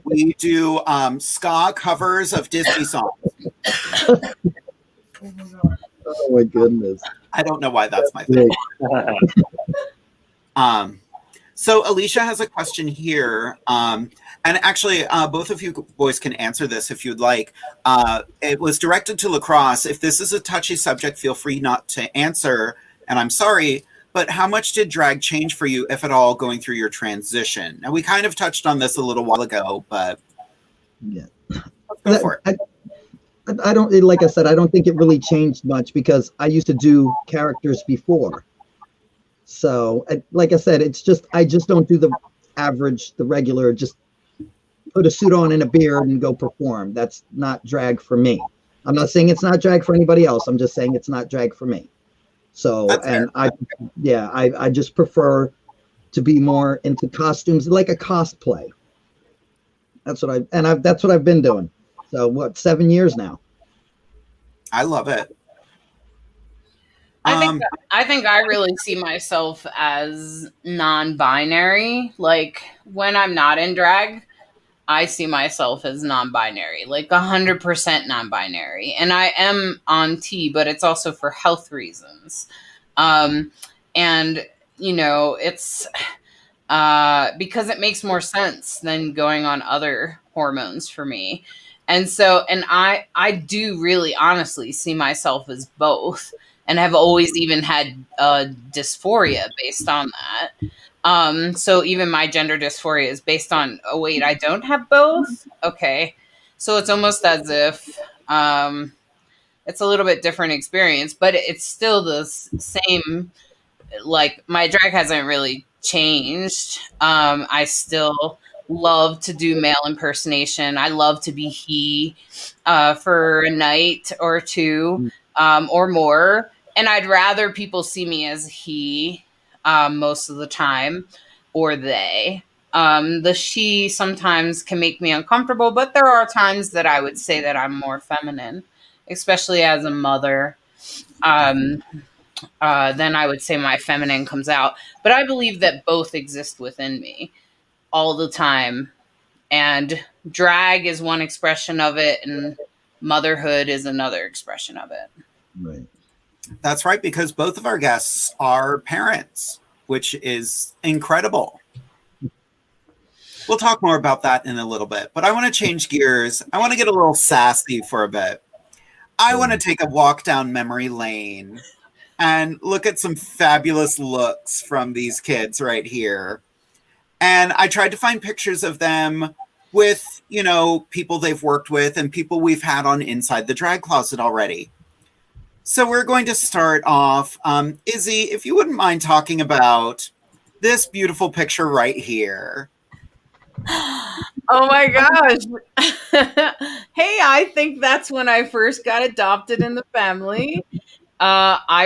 We do ska covers of Disney songs. Oh my goodness. I don't know why that's my thing. So Alicia has a question here. And actually, both of you boys can answer this if you'd like. It was directed to LEKROSS. If this is a touchy subject, feel free not to answer. And I'm sorry, but how much did drag change for you, if at all, going through your transition? Now, we kind of touched on this a little while ago, but yeah, let's go for it. I don't, like I said, I don't think it really changed much because I used to do characters before. So, like I said, it's just, I just don't do the average, the regular, just put a suit on and a beard and go perform. That's not drag for me. I'm not saying it's not drag for anybody else. I'm just saying it's not drag for me. So, and I just prefer to be more into costumes, like a cosplay. That's what that's what I've been doing. So what, 7 years now? I love it. I think I really see myself as non-binary. Like when I'm not in drag, I see myself as non-binary, like 100% non-binary. And I am on T, but it's also for health reasons. And you know, it's because it makes more sense than going on other hormones for me. And so, and I do really honestly see myself as both, and have always even had dysphoria based on that. So even my gender dysphoria is based on, oh wait, I don't have both? Okay. So it's almost as if it's a little bit different experience, but it's still the same. Like my drag hasn't really changed. I still love to do male impersonation. I love to be he for a night or two or more. And I'd rather people see me as he most of the time, or they. The she sometimes can make me uncomfortable, but there are times that I would say that I'm more feminine, especially as a mother. Then I would say my feminine comes out. But I believe that both exist within me all the time. And drag is one expression of it, and motherhood is another expression of it. Right. That's right, because both of our guests are parents, which is incredible. We'll talk more about that in a little bit, but I want to change gears. I want to get a little sassy for a bit. I want to take a walk down memory lane and look at some fabulous looks from these kids right here. And I tried to find pictures of them with, you know, people they've worked with and people we've had on Inside the Drag Closet already. So we're going to start off. Izzy, if you wouldn't mind talking about this beautiful picture right here. Oh my gosh. Hey, I think that's when I first got adopted in the family. I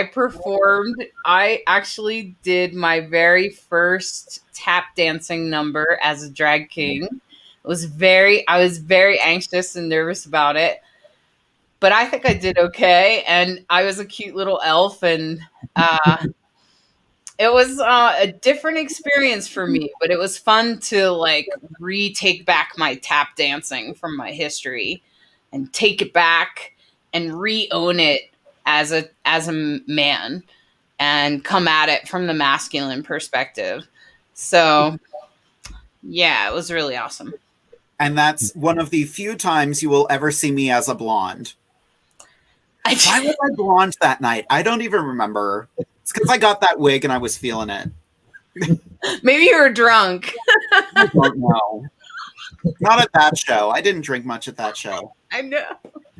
actually did my very first tap dancing number as a drag king. I was very anxious and nervous about it, but I think I did okay. And I was a cute little elf, and it was a different experience for me, but it was fun to like retake back my tap dancing from my history and take it back and re-own it as a man and come at it from the masculine perspective. So yeah, it was really awesome. And that's one of the few times you will ever see me as a blonde. Why was I blonde that night? I don't even remember. It's because I got that wig and I was feeling it. Maybe you were drunk. I don't know. Not at that show. I didn't drink much at that show. I know.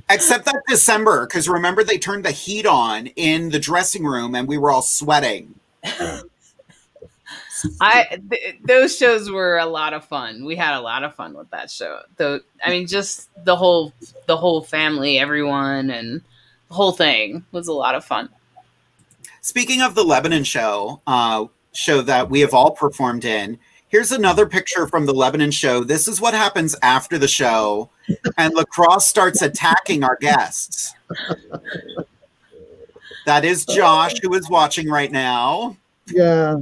Except that December, because remember they turned the heat on in the dressing room and we were all sweating. Those shows were a lot of fun. We had a lot of fun with that show. I mean, just the whole family, everyone, and the whole thing was a lot of fun. Speaking of the Lebanon show that we have all performed in, here's another picture from the Lebanon show. This is what happens after the show, and LEKROSS starts attacking our guests. That is Josh, who is watching right now. Yeah.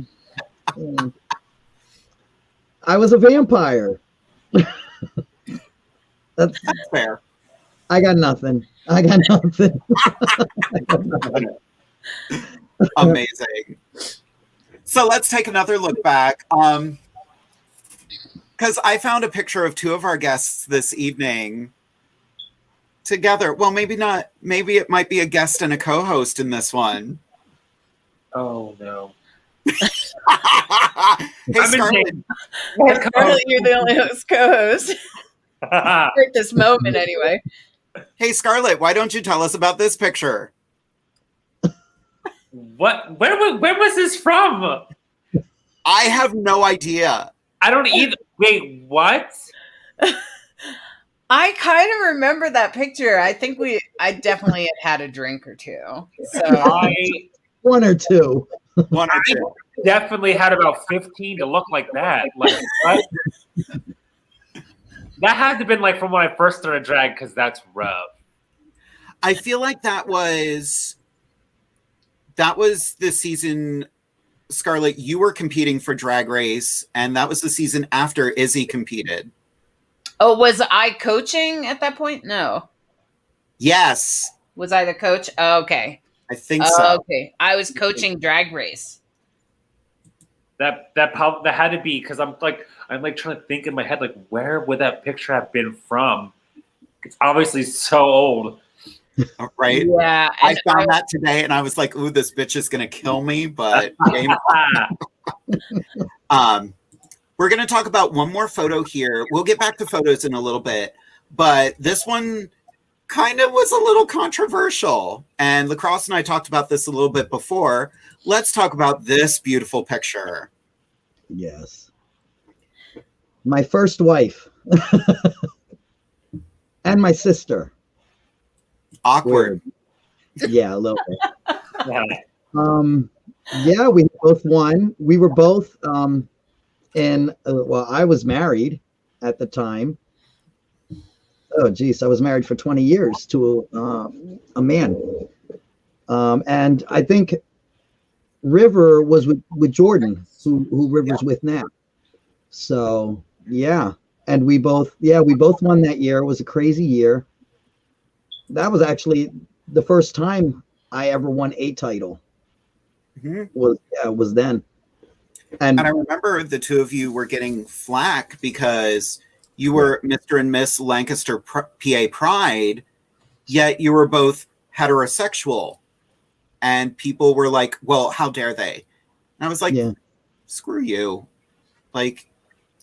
I was a vampire. That's fair. I got nothing. Amazing. So let's take another look back. Because I found a picture of two of our guests this evening together. Well, maybe not. Maybe it might be a guest and a co-host in this one. Oh, no. Hey, Scarlet. Scarlet, you're the only co-host. At this moment, anyway. Hey, Scarlet, why don't you tell us about this picture? What? Where was this from? I have no idea. I don't either. Wait, what? I kind of remember that picture. I think I definitely had a drink or two. So one or two. One or two. Definitely had about 15 to look like that. Like what? That had to have been like from when I first started drag, because that's rough. I feel like that was the season, Scarlet, you were competing for Drag Race, and that was the season after Izzy competed. Oh, was I coaching at that point? No. Yes. Was I the coach? Oh, okay. I think so. Okay. I was coaching Drag Race. That had to be, because I'm trying to think in my head, like, where would that picture have been from? It's obviously so old. Right? Yeah. I found that today and I was like, ooh, this bitch is gonna kill me, but we're gonna talk about one more photo here. We'll get back to photos in a little bit, but this one kind of was a little controversial. And LEKROSS and I talked about this a little bit before. Let's talk about this beautiful picture. Yes. My first wife. And my sister. Awkward. Weird. Yeah, a little bit. Yeah, we both won. We were both I was married at the time. Oh, geez, I was married for 20 years to a man. And I think River was with Jordan, who River's with now. So, yeah. And we both won that year. It was a crazy year. That was actually the first time I ever won a title. Was then. And I remember the two of you were getting flack because you were Mr. and Miss Lancaster PA Pride, yet you were both heterosexual. And people were like, well, how dare they? And I was like, screw you. Like,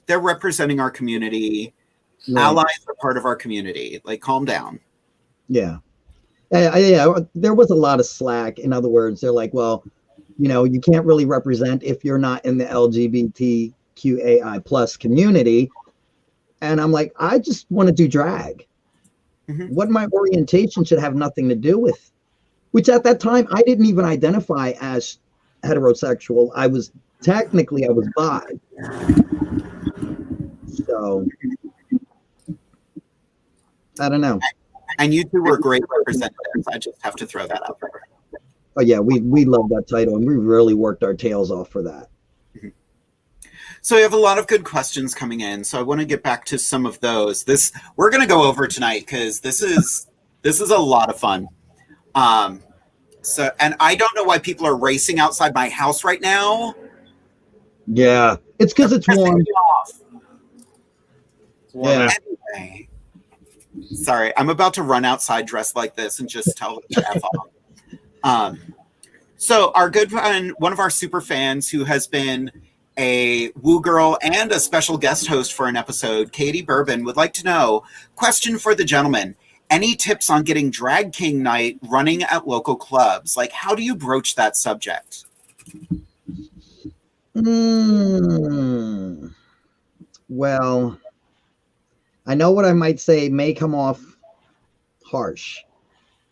they're representing our community. Right. Allies are part of our community. Like, calm down. Yeah. There was a lot of slack. In other words, they're like, well, you can't really represent if you're not in the LGBTQAI plus community. And I'm like, I just want to do drag. What my orientation should have nothing to do with. Which at that time, I didn't even identify as heterosexual. I was bi. So, I don't know. And you two were great representatives. I just have to throw that out there. Oh yeah, we love that title, and we really worked our tails off for that. So we have a lot of good questions coming in. So I want to get back to some of those. We're going to go over tonight because this is a lot of fun. And I don't know why people are racing outside my house right now. Yeah, it's because it's warm. Yeah. Anyway, sorry, I'm about to run outside dressed like this and just tell them to F off. So our good friend, one of our super fans who has been a woo girl and a special guest host for an episode, Katie Bourbon, would like to know, question for the gentleman, any tips on getting Drag King Night running at local clubs? Like, how do you broach that subject? Well, I know what I might say may come off harsh,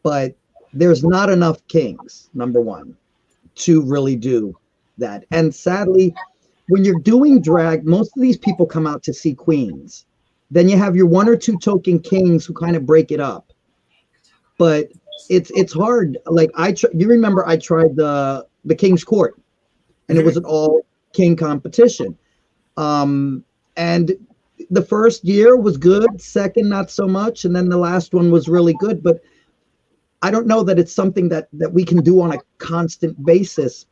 but there's not enough kings, number one, to really do that. And sadly, when you're doing drag, most of these people come out to see queens. Then you have your one or two token kings who kind of break it up. But it's hard. Like you remember I tried the King's Court, and it was an all king competition. And the first year was good, second not so much, and then the last one was really good. But I don't know that it's something that we can do on a constant basis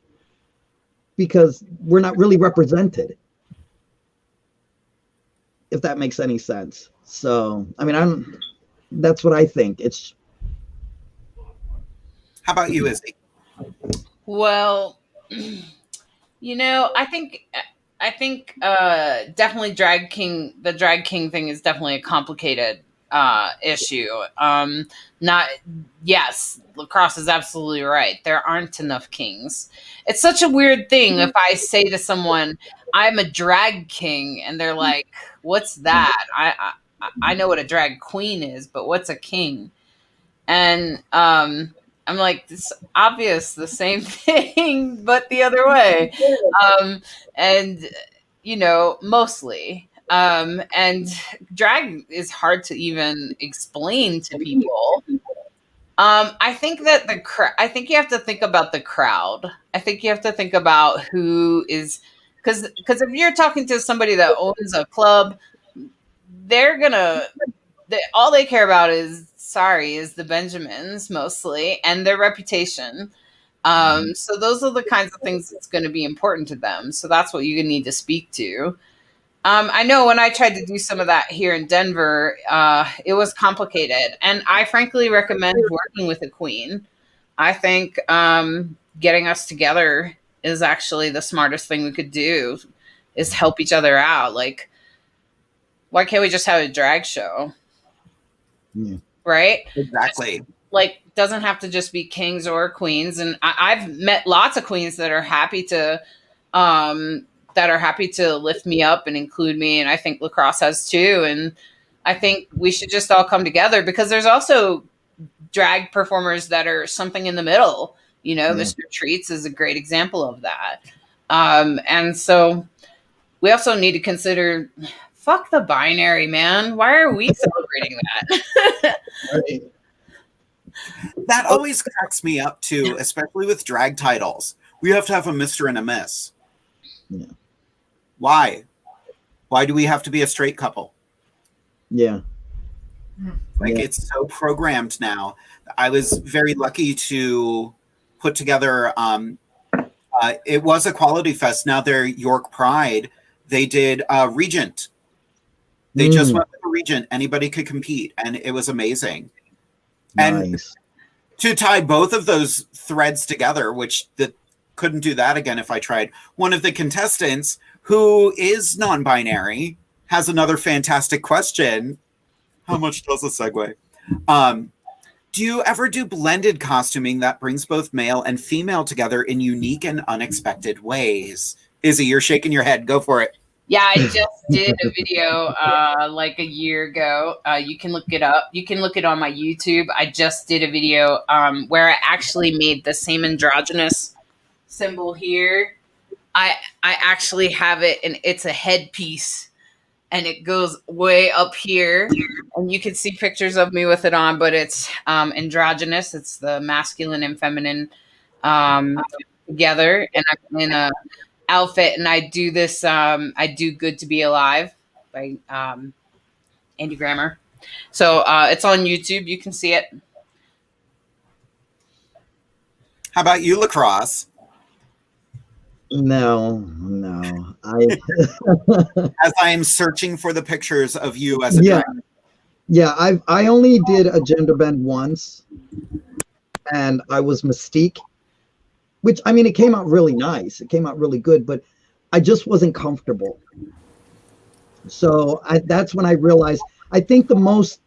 because we're not really represented, if that makes any sense. So, I mean, that's what I think. How about you, Izzy? Well, I think definitely the drag king thing is definitely a complicated issue. Yes, LEKROSS is absolutely right. There aren't enough kings. It's such a weird thing if I say to someone, I'm a drag king, and they're like, what's that? I know what a drag queen is, but what's a king? And I'm like, it's obvious, the same thing, but the other way. Mostly. And drag is hard to even explain to people. I think that I think you have to think about the crowd. I think you have to think about who is, because if you're talking to somebody that owns a club, all they care about is the Benjamins mostly and their reputation. So those are the kinds of things that's going to be important to them. So that's what you need to speak to. I know when I tried to do some of that here in Denver, it was complicated. And I frankly recommend working with a queen. I think getting us together is actually the smartest thing we could do, is help each other out. Like, why can't we just have a drag show? Yeah. Right? Exactly. Doesn't have to just be kings or queens. And I've met lots of queens that are happy to lift me up and include me. And I think LEKROSS has too. And I think we should just all come together, because there's also drag performers that are something in the middle. Mr. Treats is a great example of that. And so we also need to consider, fuck the binary, man. Why are we celebrating that? Right. That always cracks me up too, especially with drag titles. We have to have a Mr. and a Miss. Yeah. Why? Why do we have to be a straight couple? Yeah. It's so programmed now. I was very lucky to put together, it was a Quality Fest. Now they're York Pride. They did Regent. They just went with a Regent. Anybody could compete, and it was amazing. Nice. And to tie both of those threads together, which couldn't do that again if I tried, one of the contestants, who is non-binary, has another fantastic question. How much does a segue? Do you ever do blended costuming that brings both male and female together in unique and unexpected ways? Izzy, you're shaking your head. Go for it. Yeah, I just did a video like a year ago. You can look it up. You can look it on my YouTube. I just did a video where I actually made the same androgynous symbol here. I actually have it, and it's a headpiece, and it goes way up here, and you can see pictures of me with it on, but it's androgynous. It's the masculine and feminine together, and I'm in a outfit, and I do this. I do "Good to Be Alive" by Andy Grammer. So it's on YouTube. You can see it. How about you, LEKROSS? No. As I am searching for the pictures of you as a drag. Yeah, I only did a gender bend once, and I was Mystique, which, I mean, it came out really nice. It came out really good, but I just wasn't comfortable. So that's when I realized, I think the most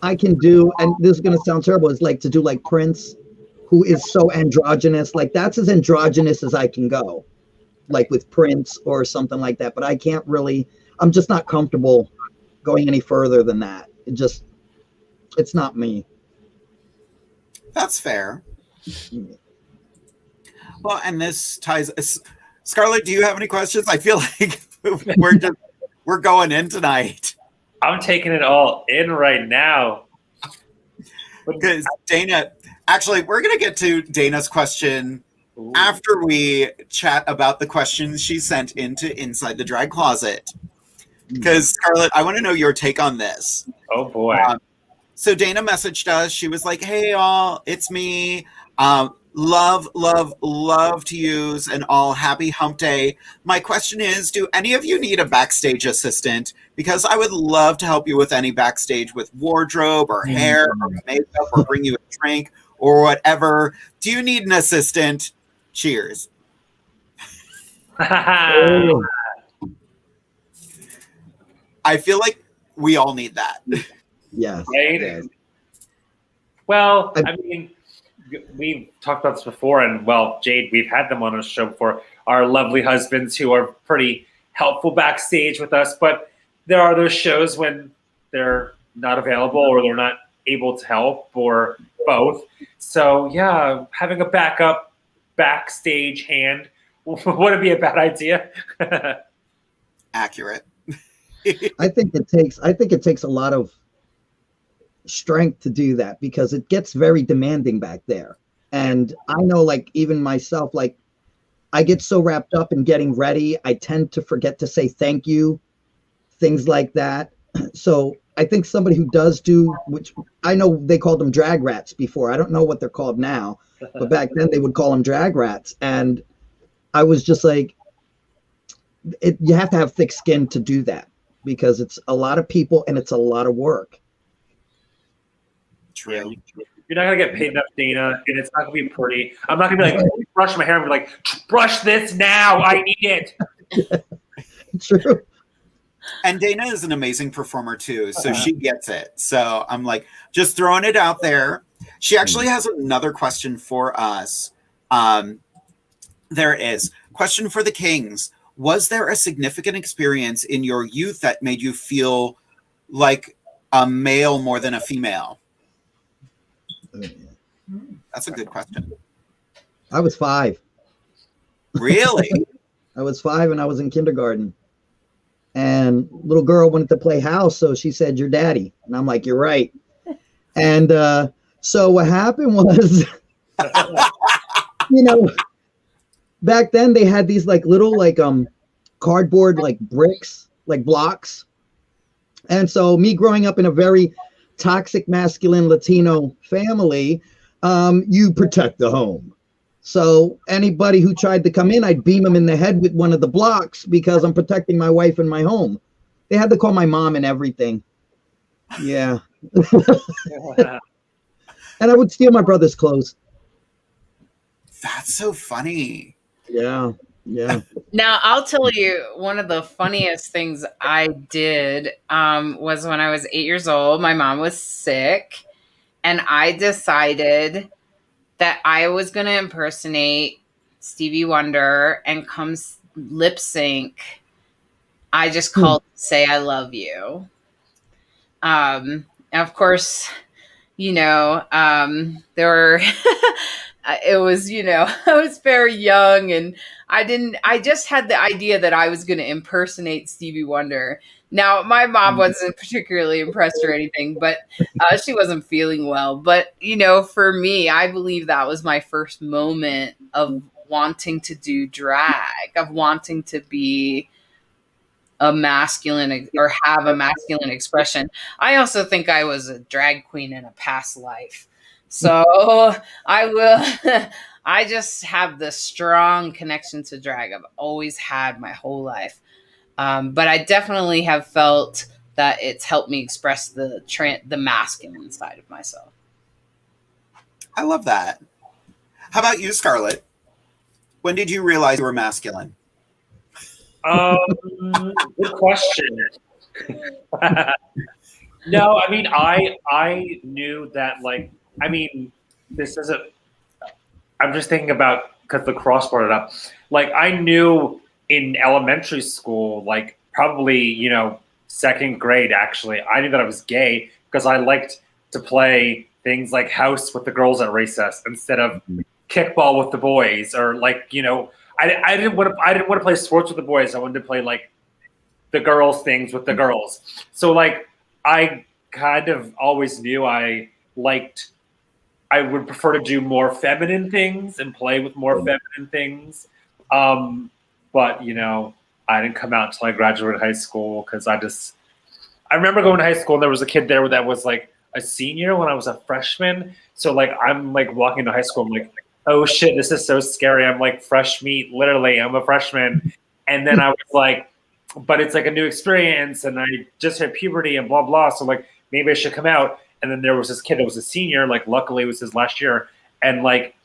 I can do, and this is going to sound terrible, is like to do like Prince, who is so androgynous. Like, that's as androgynous as I can go, like with Prince or something like that. But I can't really, I'm just not comfortable going any further than that. It's not me. That's fair. Well, and this ties, Scarlett, do you have any questions? I feel like we're going in tonight. I'm taking it all in right now. Because Dana, actually, we're going to get to Dana's question after we chat about the questions she sent into Inside the Drag Closet. Because, Scarlet, I want to know your take on this. Oh, boy. So Dana messaged us. She was like, hey, all, it's me. Love to use an all happy hump day. My question is, do any of you need a backstage assistant? Because I would love to help you with any backstage with wardrobe or hair or makeup or bring you a drink or whatever. Do you need an assistant? Cheers. I feel like we all need that. Yes. Right? Yes. Well, I mean, we've talked about this before, and well, Jade, we've had them on our show before. Our lovely husbands who are pretty helpful backstage with us, but there are those shows when they're not available or they're not able to help or both. So yeah, having a backup backstage hand wouldn't be a bad idea. Accurate. I think it takes a lot of strength to do that because it gets very demanding back there. And I know, like, even myself, like, I get so wrapped up in getting ready, I tend to forget to say thank you, things like that. So I think somebody who does do, which I know they called them drag rats before. I don't know what they're called now, but back then they would call them drag rats. And I was just like, you have to have thick skin to do that because it's a lot of people and it's a lot of work. True. You're not gonna get paid enough, Dana, and it's not gonna be pretty. I'm not gonna be like, brush my hair and be like, brush this now. I need it. True. And Dana is an amazing performer too, so she gets it. So I'm like, just throwing it out there. She actually has another question for us. There it is. Question for the Kings. Was there a significant experience in your youth that made you feel like a male more than a female? That's a good question. I was 5. Really? I was 5 and I was in kindergarten. And little girl wanted to play house, so she said, "Your daddy." And I'm like, "You're right." And so what happened was, you know, back then they had these like little like cardboard like bricks, like blocks. And so me growing up in a very toxic masculine Latino family, you protect the home. So anybody who tried to come in, I'd beam them in the head with one of the blocks because I'm protecting my wife and my home. They had to call my mom and everything. Yeah. And I would steal my brother's clothes. That's so funny. Yeah. Yeah. Now, I'll tell you, one of the funniest things I did was when I was 8 years old. My mom was sick, and I decided that I was going to impersonate Stevie Wonder and come lip sync. I just called Say I Love You. And of course, you know, there were, it was, you know, I was very young and I just had the idea that I was going to impersonate Stevie Wonder. Now, my mom wasn't particularly impressed or anything, but she wasn't feeling well. But, you know, for me, I believe that was my first moment of wanting to do drag, of wanting to be a masculine or have a masculine expression. I also think I was a drag queen in a past life. So I just have this strong connection to drag. I've always had my whole life. But I definitely have felt that it's helped me express the masculine side of myself. I love that. How about you, Scarlet? When did you realize you were masculine? Good question. No, I mean, I knew that, like, I mean, this isn't, I'm just thinking about, because LEKROSS brought it up. Like, I knew in elementary school, like, probably, you know, second grade, actually, I knew that I was gay because I liked to play things like house with the girls at recess instead of kickball with the boys, or, like, you know, I didn't want to play sports with the boys. I wanted to play like the girls things with the girls. So like I kind of always knew I liked I would prefer to do more feminine things and play with more feminine things. But, you know, I didn't come out until I graduated high school because I remember going to high school and there was a kid there that was like a senior when I was a freshman. So like I'm like walking to high school, I'm like, oh shit, this is so scary. I'm like fresh meat, literally. I'm a freshman. And then I was like, but it's like a new experience and I just hit puberty and blah, blah. So like maybe I should come out. And then there was this kid that was a senior, like luckily it was his last year. And like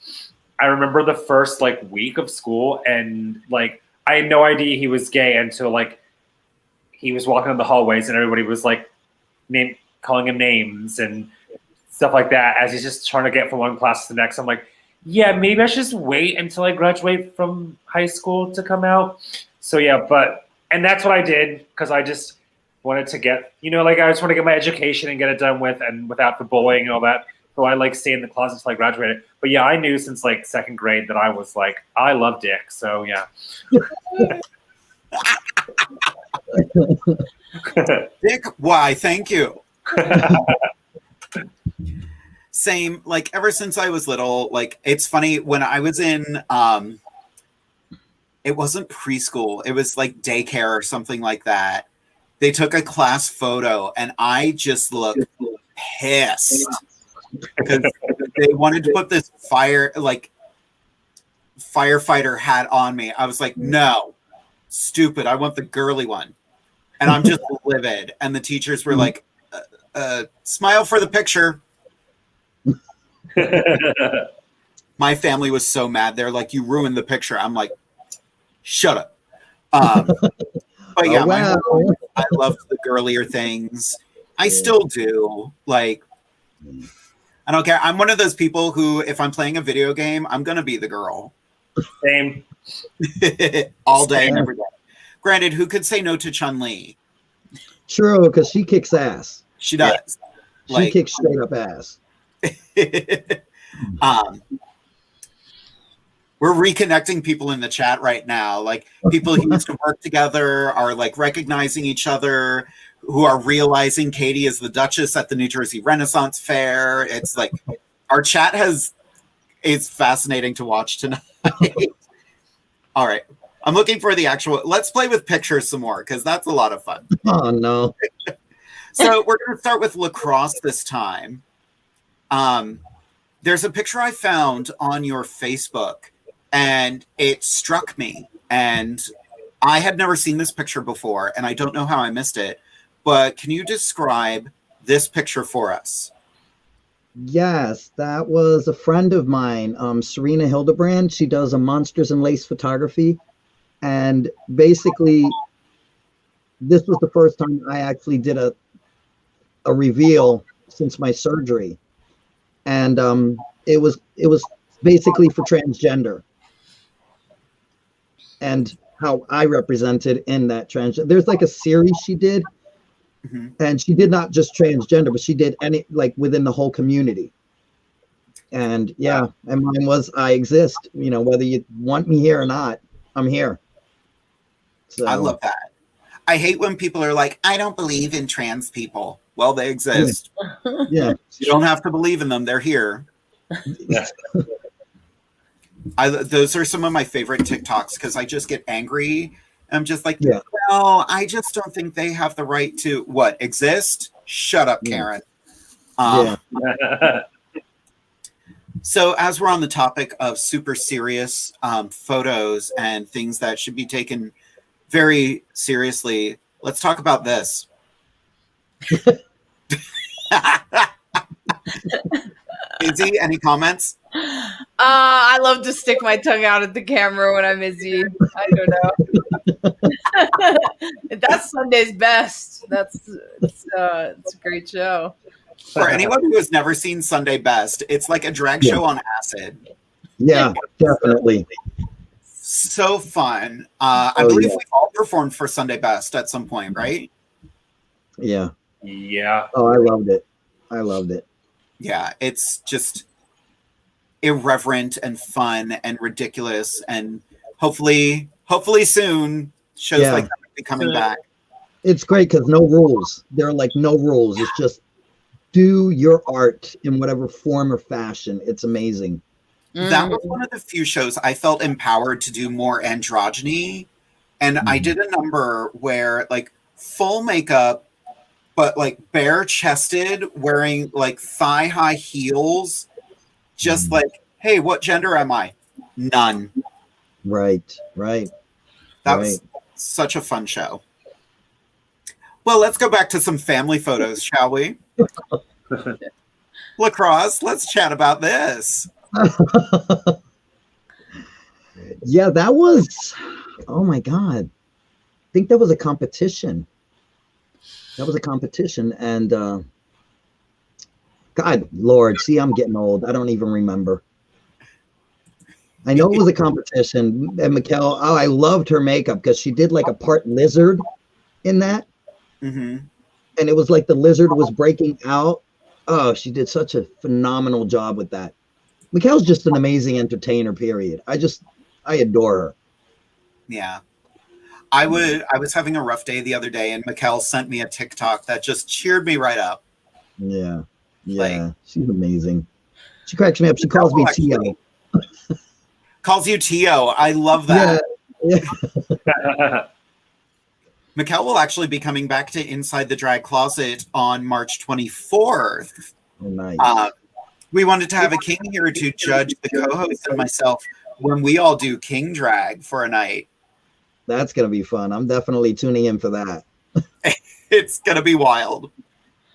I remember the first like week of school and like I had no idea he was gay until like he was walking in the hallways and everybody was like calling him names and stuff like that as he's just trying to get from one class to the next. I'm like, yeah, maybe I should just wait until I graduate from high school to come out. So yeah, and that's what I did because I just wanted to get, you know, like I just want to get my education and get it done with and without the bullying and all that. So I like stay in the closet until I graduated. But yeah, I knew since like second grade that I was like, I love dick. So yeah. Dick, why? Thank you. Same, like ever since I was little, like it's funny when I was in it wasn't preschool, it was like daycare or something like that. They took a class photo and I just looked pissed because they wanted to put this firefighter hat on me. I was like, no, stupid, I want the girly one. And I'm just livid. And the teachers were like, smile for the picture. My family was so mad. They're like, you ruined the picture. I'm like, shut up. But yeah, I loved the girlier things. I still do. Like, I don't care. I'm one of those people who, if I'm playing a video game, I'm going to be the girl. Same. All day and every day. Granted, who could say no to Chun-Li? True, because she kicks ass. She does. Yeah. She kicks straight up ass. We're reconnecting people in the chat right now. Like people who used to work together are like recognizing each other, who are realizing Katie is the Duchess at the New Jersey Renaissance Fair. It's like our chat it's fascinating to watch tonight. All right. I'm looking for the actual, let's play with pictures some more because that's a lot of fun. Oh no. So we're going to start with LEKROSS this time. There's a picture I found on your Facebook and it struck me, and I had never seen this picture before and I don't know how I missed it, but can you describe this picture for us? Yes, that was a friend of mine, Serena Hildebrand. She does a Monsters and Lace photography. And basically, this was the first time I actually did a reveal since my surgery. And it was basically for transgender and how I represented in that transgender. There's like a series she did, and she did not just transgender, but she did any, like within the whole community. And yeah, and mine was I exist. You know, whether you want me here or not, I'm here. So I love that. I hate when people are like, I don't believe in trans people. Well, they exist. Yeah. You don't have to believe in them. They're here. Those are some of my favorite TikToks because I just get angry. I'm just like, no, I just don't think they have the right to exist? Shut up, Karen. So as we're on the topic of super serious photos and things that should be taken very seriously, let's talk about this. Izzy, any comments? I love to stick my tongue out at the camera when I'm Izzy. I don't know. That's Sunday's best. It's a great show. For anyone who has never seen Sunday Best, it's like a drag show on acid. Yeah, definitely. So fun. I believe we've all performed for Sunday Best at some point, right? Yeah. Yeah. Oh, I loved it. I loved it. Yeah, it's just irreverent and fun and ridiculous, and hopefully soon shows like that will be coming back. It's great because no rules. There are like no rules. It's just do your art in whatever form or fashion. It's amazing. That was one of the few shows I felt empowered to do more androgyny. And I did a number where like full makeup, but like bare chested, wearing like thigh high heels, just like, hey, what gender am I? None. Right. That was such a fun show. Well, let's go back to some family photos, shall we? LEKROSS, let's chat about this. Yeah, that was, oh my God. I think that was a competition. And God, Lord, see, I'm getting old. I don't even remember. I know it was a competition. And Mikkel, oh, I loved her makeup because she did like a part lizard in that. Mm-hmm. And it was like the lizard was breaking out. Oh, she did such a phenomenal job with that. Mikkel's just an amazing entertainer, period. I adore her. Yeah. I was having a rough day the other day, and Mikkel sent me a TikTok that just cheered me right up. Yeah. She's amazing. She cracks me up. She calls me Tio. Calls you Tio. I love that. Yeah. Mikkel will actually be coming back to Inside the Drag Closet on March 24th. Oh, nice. We wanted to have a king here to judge the co-host and myself when we all do king drag for a night. That's going to be fun. I'm definitely tuning in for that. It's going to be wild.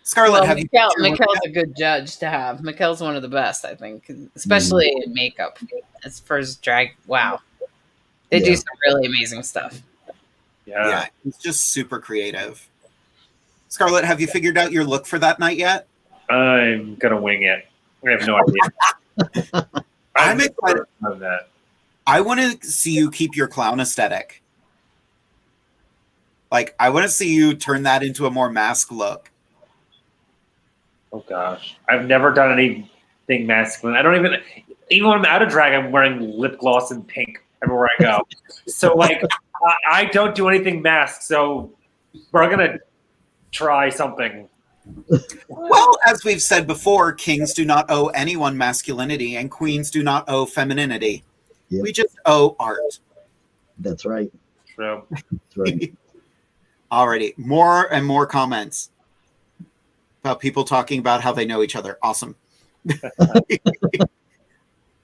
Scarlet, have Mikkel's a good judge to have. Mikkel's one of the best, I think, especially in makeup. As far as drag, wow. They do some really amazing stuff. Yeah, it's just super creative. Scarlet, have you figured out your look for that night yet? I'm going to wing it. I have no idea. I'm excited on that. I want to see you keep your clown aesthetic. Like, I want to see you turn that into a more mask look. Oh gosh, I've never done anything masculine. I don't even when I'm out of drag, I'm wearing lip gloss and pink everywhere I go. So like, I don't do anything masked. So we're gonna try something. Well, as we've said before, kings do not owe anyone masculinity, and queens do not owe femininity. Yep. We just owe art. That's right. True. That's right. Alrighty, more and more comments about people talking about how they know each other. Awesome. All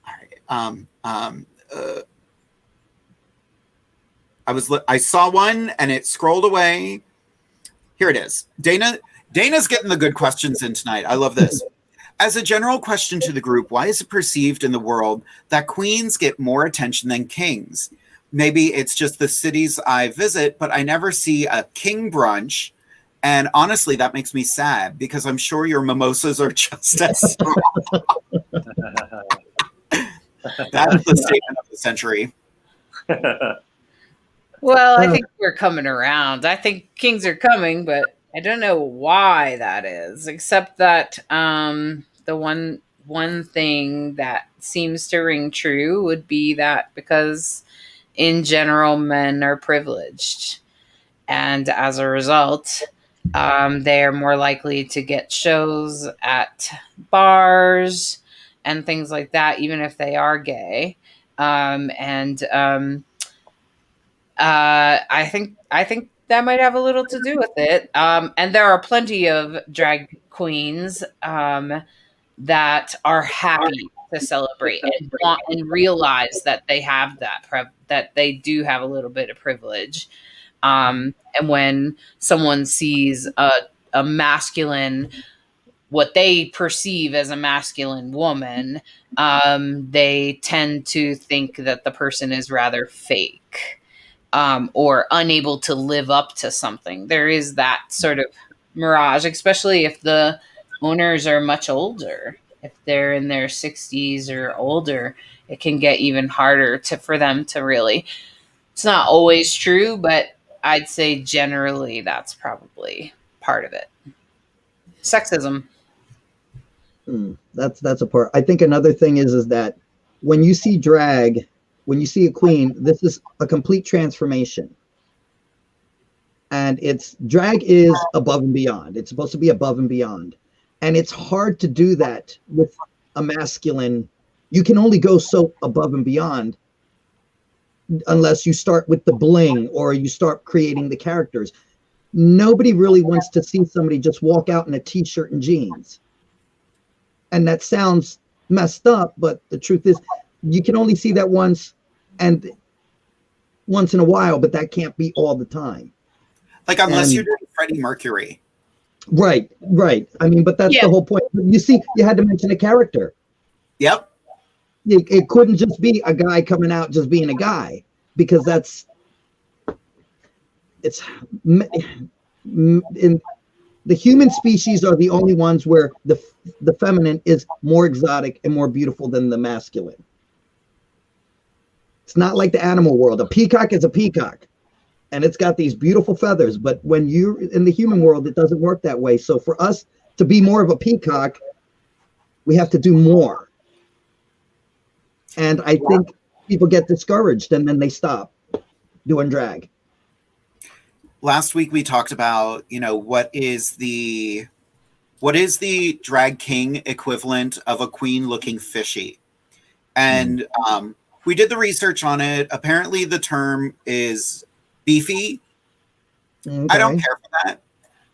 right. I saw one and it scrolled away. Here it is. Dana's getting the good questions in tonight. I love this. As a general question to the group, why is it perceived in the world that queens get more attention than kings? Maybe it's just the cities I visit, but I never see a king brunch. And honestly, that makes me sad because I'm sure your mimosas are just as strong. That is the statement of the century. Well, I think we're coming around. I think kings are coming, but I don't know why that is, except that the one thing that seems to ring true would be that because in general men are privileged, and as a result, they are more likely to get shows at bars and things like that, even if they are gay. I think that might have a little to do with it. And there are plenty of drag queens that are happy to celebrate and want and realize that they have that they do have a little bit of privilege. And when someone sees a masculine, what they perceive as a masculine woman, they tend to think that the person is rather fake. Or unable to live up to something. There is that sort of mirage, especially if the owners are much older. If they're in their 60s or older, it can get even harder for them to really. It's not always true, but I'd say generally that's probably part of it. Sexism. That's a part. I think another thing is that when you see drag, when you see a queen, this is a complete transformation. And drag is above and beyond. It's supposed to be above and beyond. And it's hard to do that with a masculine. You can only go so above and beyond unless you start with the bling or you start creating the characters. Nobody really wants to see somebody just walk out in a t-shirt and jeans. And that sounds messed up, but the truth is you can only see that once in a while, but that can't be all the time. Like, unless you're doing Freddie Mercury. Right. I mean, but that's the whole point. You see, you had to mention a character. Yep. It couldn't just be a guy coming out just being a guy, because in the human species are the only ones where the feminine is more exotic and more beautiful than the masculine. It's not like the animal world. A peacock is a peacock, and it's got these beautiful feathers. But when you're in the human world, it doesn't work that way. So for us to be more of a peacock, we have to do more. And I think people get discouraged and then they stop doing drag. Last week we talked about, what is the drag king equivalent of a queen looking fishy? And we did the research on it. Apparently the term is beefy. Okay. I don't care for that.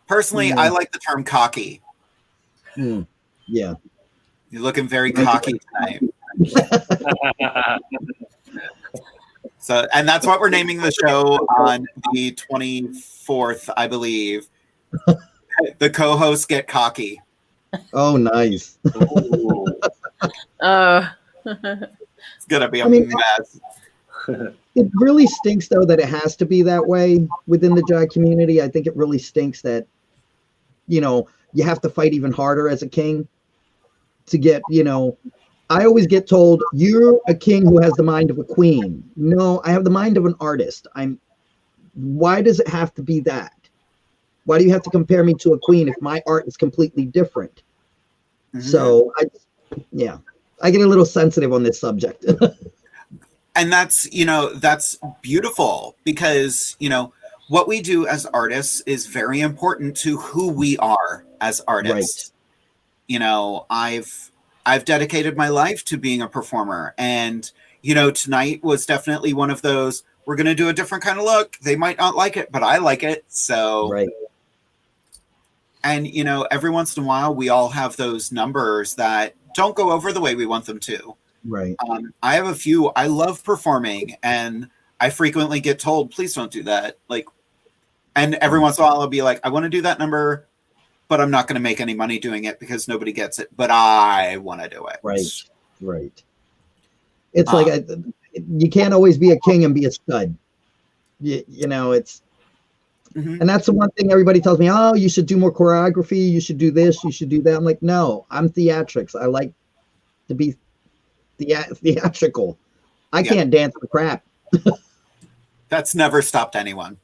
Personally, I like the term cocky. Yeah. You're looking very cocky tonight. So, and that's what we're naming the show on the 24th, I believe. The co-hosts get cocky. Oh, nice. It's gonna be a mess. It really stinks, though, that it has to be that way within the drag community. I think it really stinks that, you have to fight even harder as a king to get, I always get told, you're a king who has the mind of a queen. No, I have the mind of an artist. Why does it have to be that? Why do you have to compare me to a queen if my art is completely different? So, I get a little sensitive on this subject. And that's beautiful, because, what we do as artists is very important to who we are as artists. Right. I've dedicated my life to being a performer, and, tonight was definitely one of those, we're going to do a different kind of look. They might not like it, but I like it. So, right. And, every once in a while, we all have those numbers that don't go over the way we want them to. Right. I have a few. I love performing, and I frequently get told, please don't do that. And every once in a while I'll be like, I want to do that number, but I'm not going to make any money doing it because nobody gets it, but I want to do it. Right. It's like, you can't always be a king and be a stud. It's, and that's the one thing everybody tells me, oh, you should do more choreography. You should do this. You should do that. I'm like, no, I'm theatrics. I like to be theatrical. I can't dance for crap. That's never stopped anyone.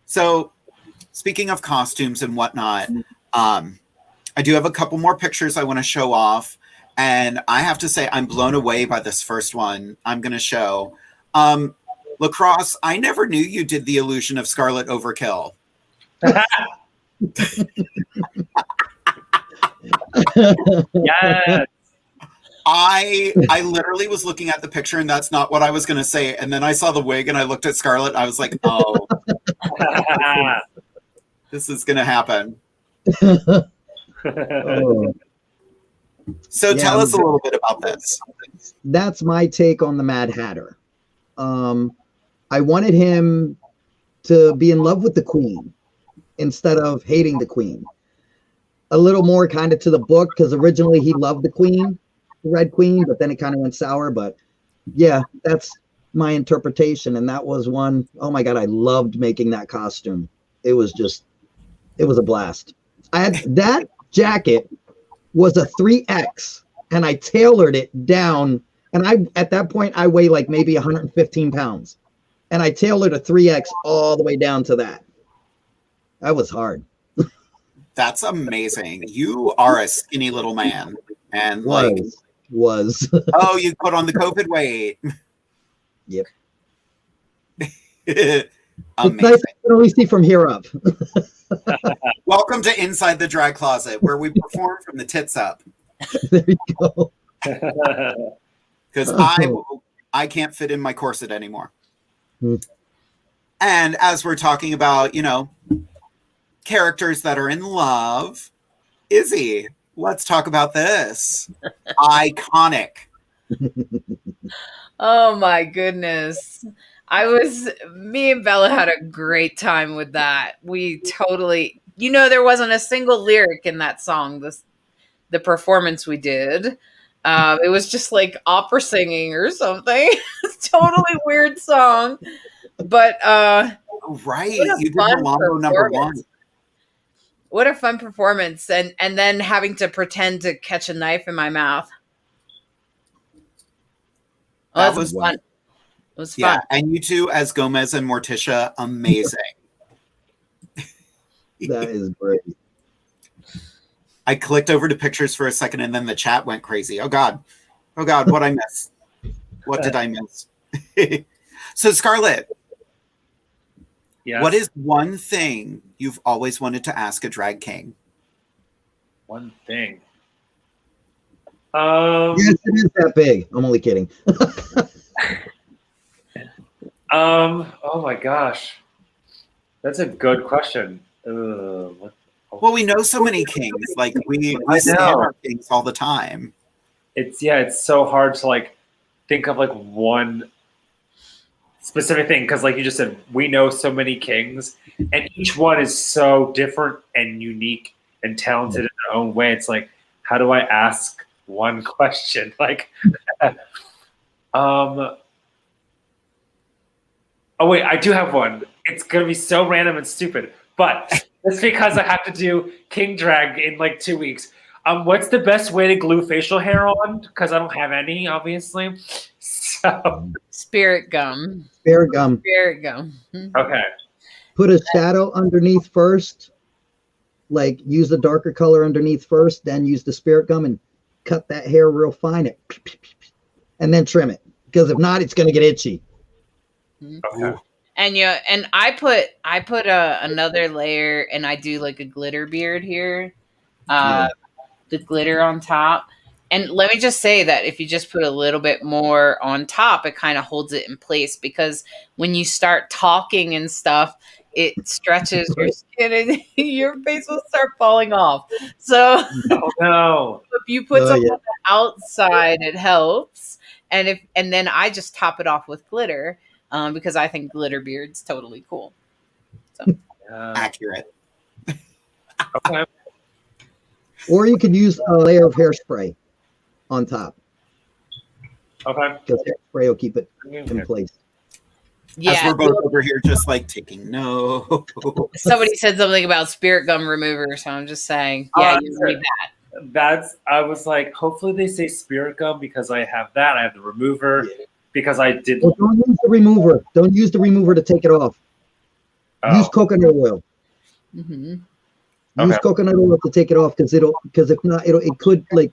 So, speaking of costumes and whatnot, I do have a couple more pictures I want to show off, and I have to say I'm blown away by this first one I'm going to show. LEKROSS, I never knew you did the illusion of Scarlet Overkill. Yes. I literally was looking at the picture, and that's not what I was going to say. And then I saw the wig, and I looked at Scarlet. I was like, oh, this is going to happen. So tell us a little bit about this. That's my take on the Mad Hatter. I wanted him to be in love with the queen instead of hating the queen. A little more kind of to the book, because originally he loved the queen, the Red Queen, but then it kind of went sour. But yeah, that's my interpretation. And that was one, oh my God, I loved making that costume. It was a blast. I had that jacket was a 3X, and I tailored it down. And at that point, I weigh like maybe 115 pounds. And I tailored a 3X all the way down to that. That was hard. That's amazing. You are a skinny little man. And was. Oh, you put on the COVID weight. Yep. Amazing. It's nice to only see from here up. Welcome to Inside the Drag Closet, where we perform from the tits up. There you go. Because I can't fit in my corset anymore. Hmm. And as we're talking about, characters that are in love, Izzy, let's talk about this. Iconic. Oh my goodness. Me and Bella had a great time with that. We totally, there wasn't a single lyric in that song, the performance we did. It was just like opera singing or something. It's totally weird song. But right, you did Rolando #1. What a fun performance. And then having to pretend to catch a knife in my mouth. Oh, that was fun. It was fun. Yeah, and you two as Gomez and Morticia, amazing. That is great. I clicked over to pictures for a second and then the chat went crazy. Oh God, what I miss? What did I miss? So Scarlet, yes. What is one thing you've always wanted to ask a drag king? One thing. Yes, it is that big. I'm only kidding. Oh my gosh, that's a good question. Well, we know so many kings. Like we stand our kings all the time. It's so hard to like think of like one specific thing because, like you just said, we know so many kings, and each one is so different and unique and talented in their own way. It's like, how do I ask one question? Like, oh wait, I do have one. It's gonna be so random and stupid, but it's because I have to do King Drag in like 2 weeks. What's the best way to glue facial hair on? Because I don't have any, obviously. So Spirit gum. Spirit gum. Spirit gum. Okay. Put a shadow underneath first. Like use the darker color underneath first, then use the spirit gum and cut that hair real fine, and then trim it. Because if not, it's gonna get itchy. Okay. And I put another layer, and I do like a glitter beard here, the glitter on top. And let me just say that if you just put a little bit more on top, it kind of holds it in place, because when you start talking and stuff, it stretches your skin and your face will start falling off. So Oh no. if you put something on the outside, it helps. And then I just top it off with glitter. Because I think glitter beard's totally cool. So Accurate. Okay. Or you could use a layer of hairspray on top. Okay. Because hairspray will keep it in place. Yeah. As we're both over here just like taking notes. Somebody said something about spirit gum remover, so I'm just saying, yeah, you need that. I was like, hopefully they say spirit gum because I have that. I have the remover. Yeah. Because I didn't. Well, don't use the remover. Don't use the remover to take it off. Oh. Use coconut oil. Mm-hmm. Use coconut oil to take it off, because if not, it could like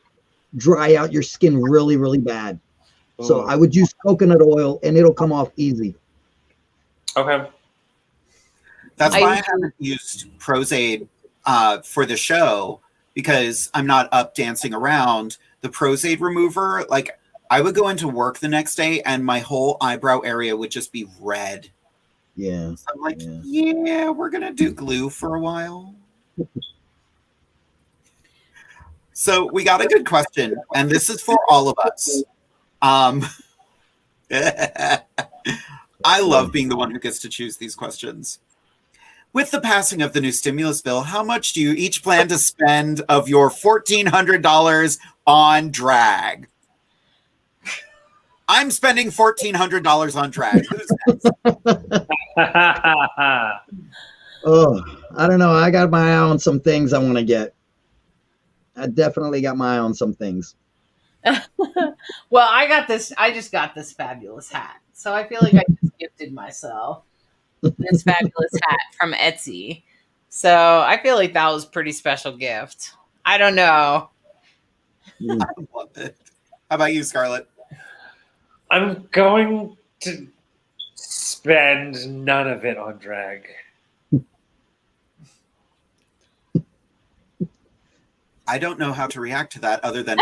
dry out your skin really, really bad. Ooh. So I would use coconut oil, and it'll come off easy. Okay. That's why I haven't used Prozaid for the show, because I'm not up dancing around. The Prozaid remover, like, I would go into work the next day and my whole eyebrow area would just be red. Yeah. So I'm like, yeah, we're going to do glue for a while. So we got a good question, and this is for all of us. I love being the one who gets to choose these questions. With the passing of the new stimulus bill, how much do you each plan to spend of your $1,400 on drag? I'm spending $1,400 on drag. Who's next? Oh, I don't know. I got my eye on some things I want to get. I definitely got my eye on some things. Well, I just got this fabulous hat. So I feel like I just gifted myself this fabulous hat from Etsy. So I feel like that was a pretty special gift. I don't know. I love it. How about you, Scarlet? I'm going to spend none of it on drag. I don't know how to react to that other than.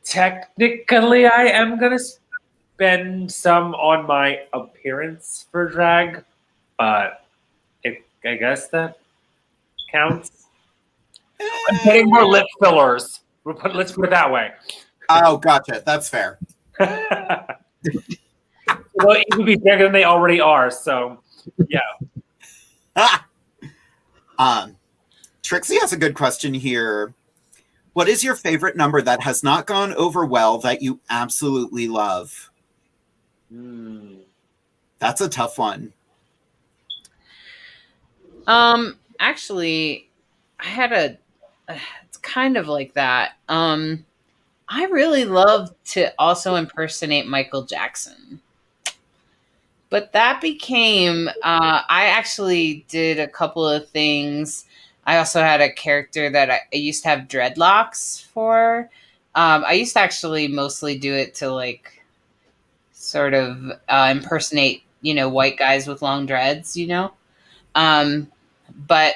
Technically, I am gonna spend some on my appearance for drag, but I guess that counts. I'm getting more lip fillers. Let's put it that way. Oh, gotcha. That's fair. Well, it would be bigger than they already are. So, yeah. Trixie has a good question here. What is your favorite number that has not gone over well that you absolutely love? That's a tough one. Actually, I had it's kind of like that. I really love to also impersonate Michael Jackson. But that became, I actually did a couple of things. I also had a character that I used to have dreadlocks for. I used to actually mostly do it to like sort of impersonate, white guys with long dreads, But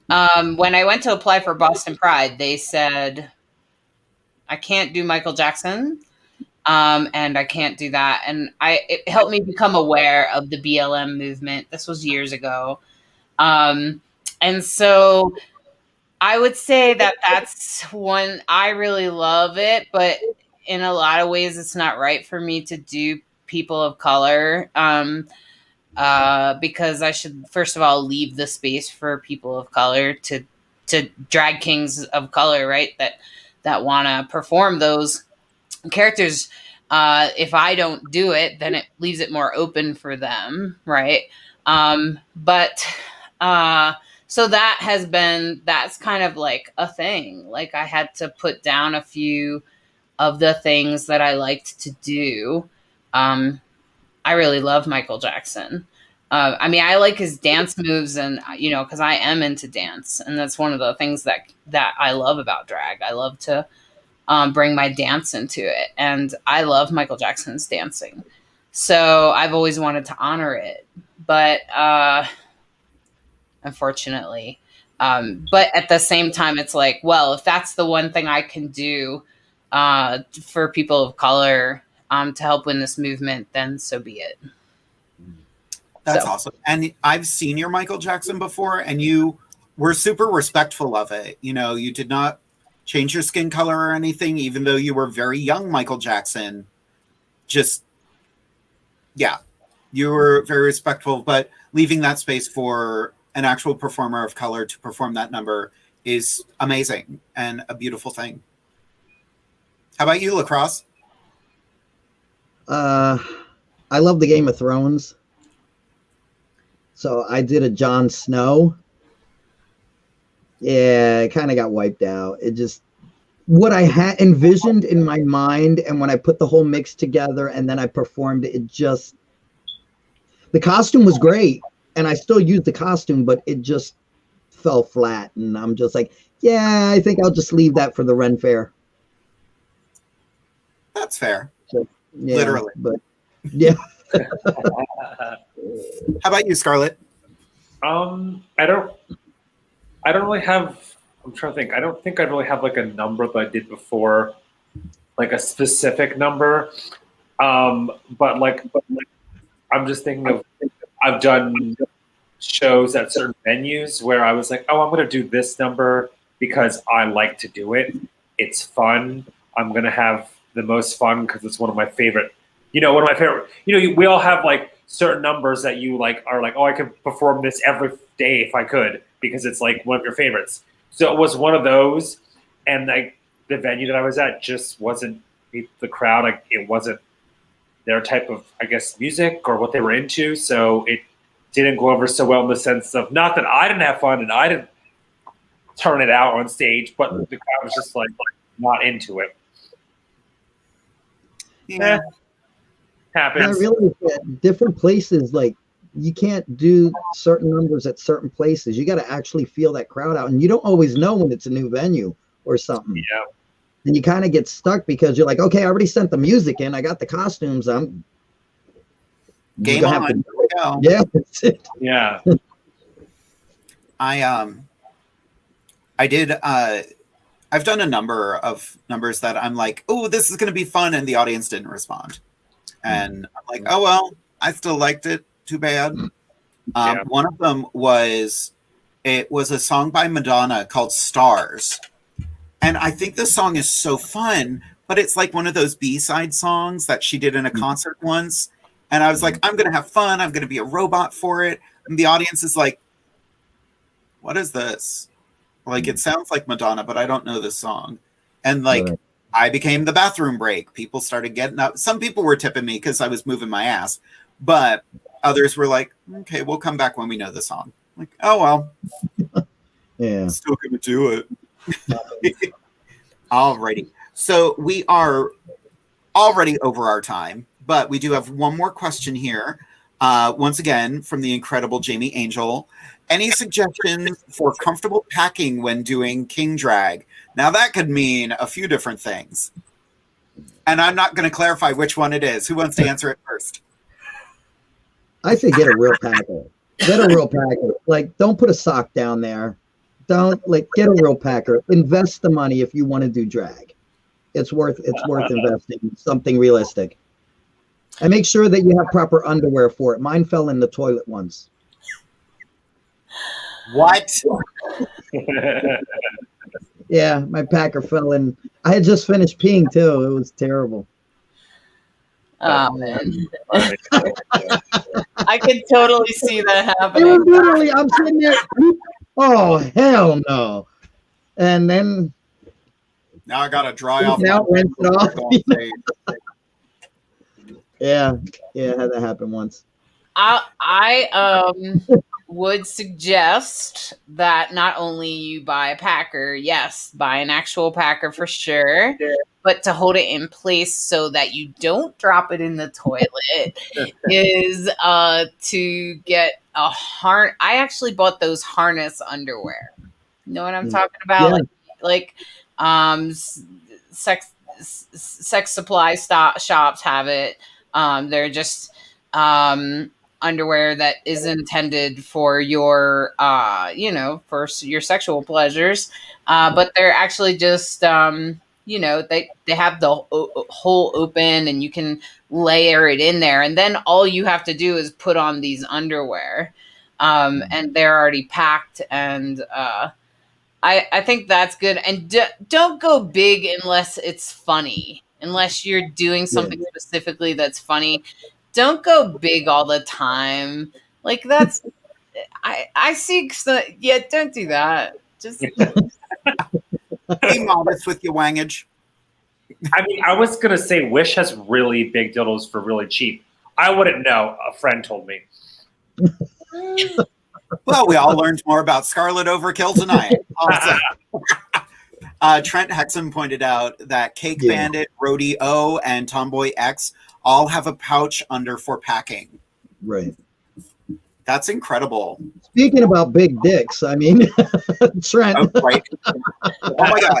when I went to apply for Boston Pride, they said, I can't do Michael Jackson. And I can't do that. And it helped me become aware of the BLM movement. This was years ago. And so I would say that that's one, I really love it, but in a lot of ways it's not right for me to do people of color. Because I should, first of all, leave the space for people of color to drag kings of color, right? That want to perform those characters. If I don't do it, then it leaves it more open for them, right? So that's kind of like a thing. Like I had to put down a few of the things that I liked to do. I really love Michael Jackson. I like his dance moves and, because I am into dance. And that's one of the things that I love about drag. I love to bring my dance into it. And I love Michael Jackson's dancing. So I've always wanted to honor it. But unfortunately. But at the same time, it's like, well, if that's the one thing I can do for people of color to help win this movement, then so be it. That's awesome. And I've seen your Michael Jackson before, and you were super respectful of it. You did not change your skin color or anything, even though you were very young Michael Jackson. You were very respectful, but leaving that space for an actual performer of color to perform that number is amazing and a beautiful thing. How about you, LEKROSS? I love the Game of Thrones. So I did a Jon Snow. Yeah, it kind of got wiped out. It just, what I had envisioned in my mind, and when I put the whole mix together and then I performed it, the costume was great. And I still used the costume, but it just fell flat. And I'm just like, yeah, I think I'll just leave that for the Ren Fair. That's fair. So, yeah, literally. But yeah. How about you, Scarlet? I don't really have, I'm trying to think. I don't think I really have like a number that I did before, like a specific number. But I'm just thinking of, I've done shows at certain venues where I was like, oh, I'm going to do this number because I like to do it. It's fun. I'm going to have the most fun because it's one of my favorite, we all have like certain numbers that you like are like, oh, I could perform this every day if I could, because it's like one of your favorites. So it was one of those. And like the venue that I was at just wasn't the crowd. Like it wasn't their type of, I guess, music or what they were into. So it didn't go over so well in the sense of, not that I didn't have fun and I didn't turn it out on stage, but the crowd was just like not into it. Yeah. Happens. Yeah, really, different places, like you can't do certain numbers at certain places. You got to actually feel that crowd out. And you don't always know when it's a new venue or something. Yeah. And you kind of get stuck because you're like, okay, I already sent the music in. I got the costumes. Game on. Here we go. Yeah, that's it. Yeah. I did. I've done a number of numbers that I'm like, oh, this is going to be fun, and the audience didn't respond, and I'm like, oh well, I still liked it. Too bad. One of them was a song by Madonna called "Stars," and I think this song is so fun, but it's like one of those B-side songs that she did in a concert once, and I was like, I'm going to have fun. I'm going to be a robot for it, and the audience is like, what is this? Like, it sounds like Madonna, but I don't know this song. And like, I became the bathroom break. People started getting up. Some people were tipping me because I was moving my ass, but others were like, okay, we'll come back when we know the song. Like, oh, well, Yeah. still going to do it. Alrighty. So we are already over our time, but we do have one more question here. Once again, from the incredible Jamie Angel. Any suggestions for comfortable packing when doing king drag? Now that could mean a few different things. And I'm not going to clarify which one it is. Who wants to answer it first? I say get a real packer. Get a real packer. Like, don't put a sock down there. Don't get a real packer. Invest the money if you want to do drag. It's worth investing in something realistic. And make sure that you have proper underwear for it. Mine fell in the toilet once. What? Yeah, my packer fell in. I had just finished peeing too. It was terrible. Oh man, I could totally see that It happening. was literally, I'm sitting there. Oh hell no! And then Now I got to dry off. now my- rinse it off. Yeah, had that happen once. I would suggest that not only you buy a packer, yes, buy an actual packer for sure, but to hold it in place so that you don't drop it in the toilet is to get a harness. I actually bought those harness underwear. You know what I'm talking about? Yeah. Sex supply shops have it. They're just underwear that is intended for your for your sexual pleasures, but they're actually just they have the hole open and you can layer it in there, and then all you have to do is put on these underwear, and they're already packed, and I think that's good. And don't go big unless it's funny. Unless you're doing something specifically that's funny, don't go big all the time. Like that's, I see. Yeah, don't do that. Just Be modest with your wangage. I mean, I was going to say Wish has really big dildos for really cheap. I wouldn't know. A friend told me. Well, we all learned more about Scarlet Overkill tonight. Also. Trent Hexam pointed out that Cake Bandit, Roadie O, and Tomboy X all have a pouch under for packing. Right. That's incredible. Speaking about big dicks, I mean, Trent. Oh, right. Oh my God.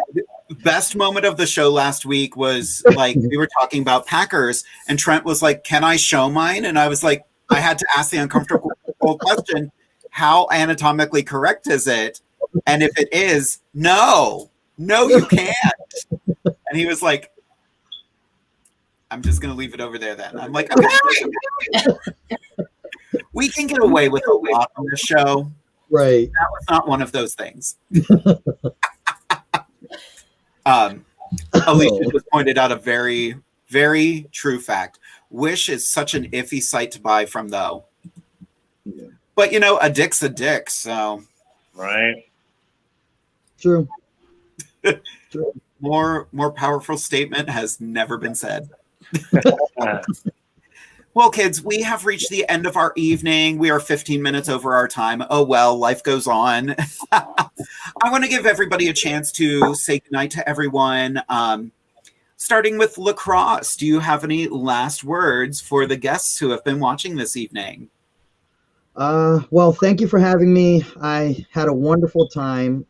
Best moment of the show last week was like, we were talking about packers, and Trent was like, can I show mine? And I was like, I had to ask the uncomfortable question, how anatomically correct is it? And if it is, no, you can't. And he was like, I'm just going to leave it over there then. I'm like, okay. We can get away with a lot on this show. Right. That was not one of those things. Alicia just pointed out a very, very true fact. Wish is such an iffy site to buy from, though. Yeah. But, a dick's a dick, so. Right. True. True. More powerful statement has never been said. Well, kids, we have reached the end of our evening. We are 15 minutes over our time. Oh, well, life goes on. I want to give everybody a chance to say goodnight to everyone. Starting with LEKROSS, do you have any last words for the guests who have been watching this evening? Well, thank you for having me. I had a wonderful time.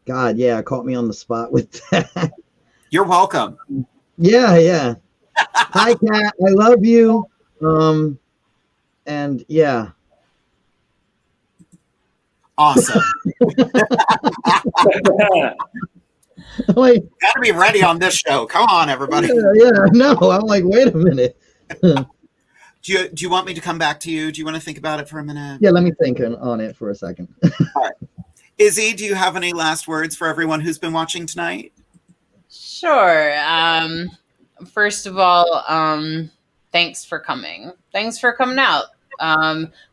God, yeah, caught me on the spot with that. You're welcome. Yeah. Hi, Kat. I love you. And yeah. Awesome. Like, gotta be ready on this show. Come on, everybody. Yeah, no, I'm like, wait a minute. Do you want me to come back to you? Do you want to think about it for a minute? Yeah, let me think on it for a second. All right. Izzy, do you have any last words for everyone who's been watching tonight? Sure. First of all, thanks for coming. Thanks for coming out.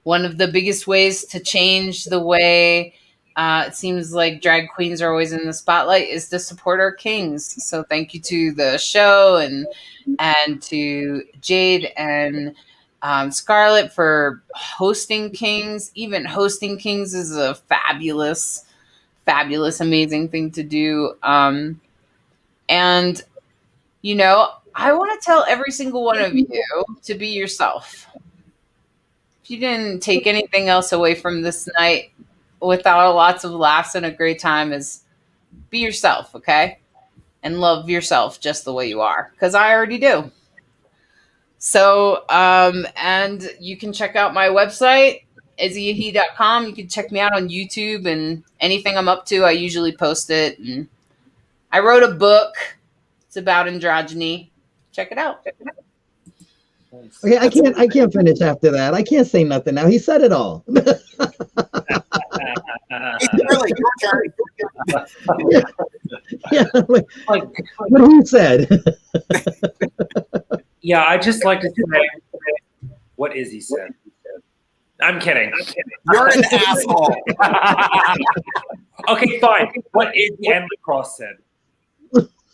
One of the biggest ways to change the way it seems like drag queens are always in the spotlight is to support our kings. So thank you to the show and to Jade and Scarlet for hosting Kings. Even hosting Kings is a fabulous, amazing thing to do. And, you know, I want to tell every single one of you to be yourself. If you didn't take anything else away from this night without lots of laughs and a great time, is be yourself, okay? And love yourself just the way you are, because I already do. So, and you can check out my website, IZZY.com. You can check me out on YouTube, and anything I'm up to, I usually post it. And I wrote a book. It's about androgyny. Check it out. Okay, I can't finish after that. I can't say nothing now. He said it all. Really, your turn. Yeah, like what he said. Yeah, I just like to say what Izzy said. I'm kidding. You're an asshole. Okay, fine. What Izzy and LEKROSS said.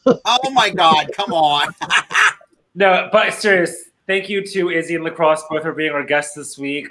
Oh my God, come on. No, but serious. Thank you to Izzy and LEKROSS both for being our guests this week.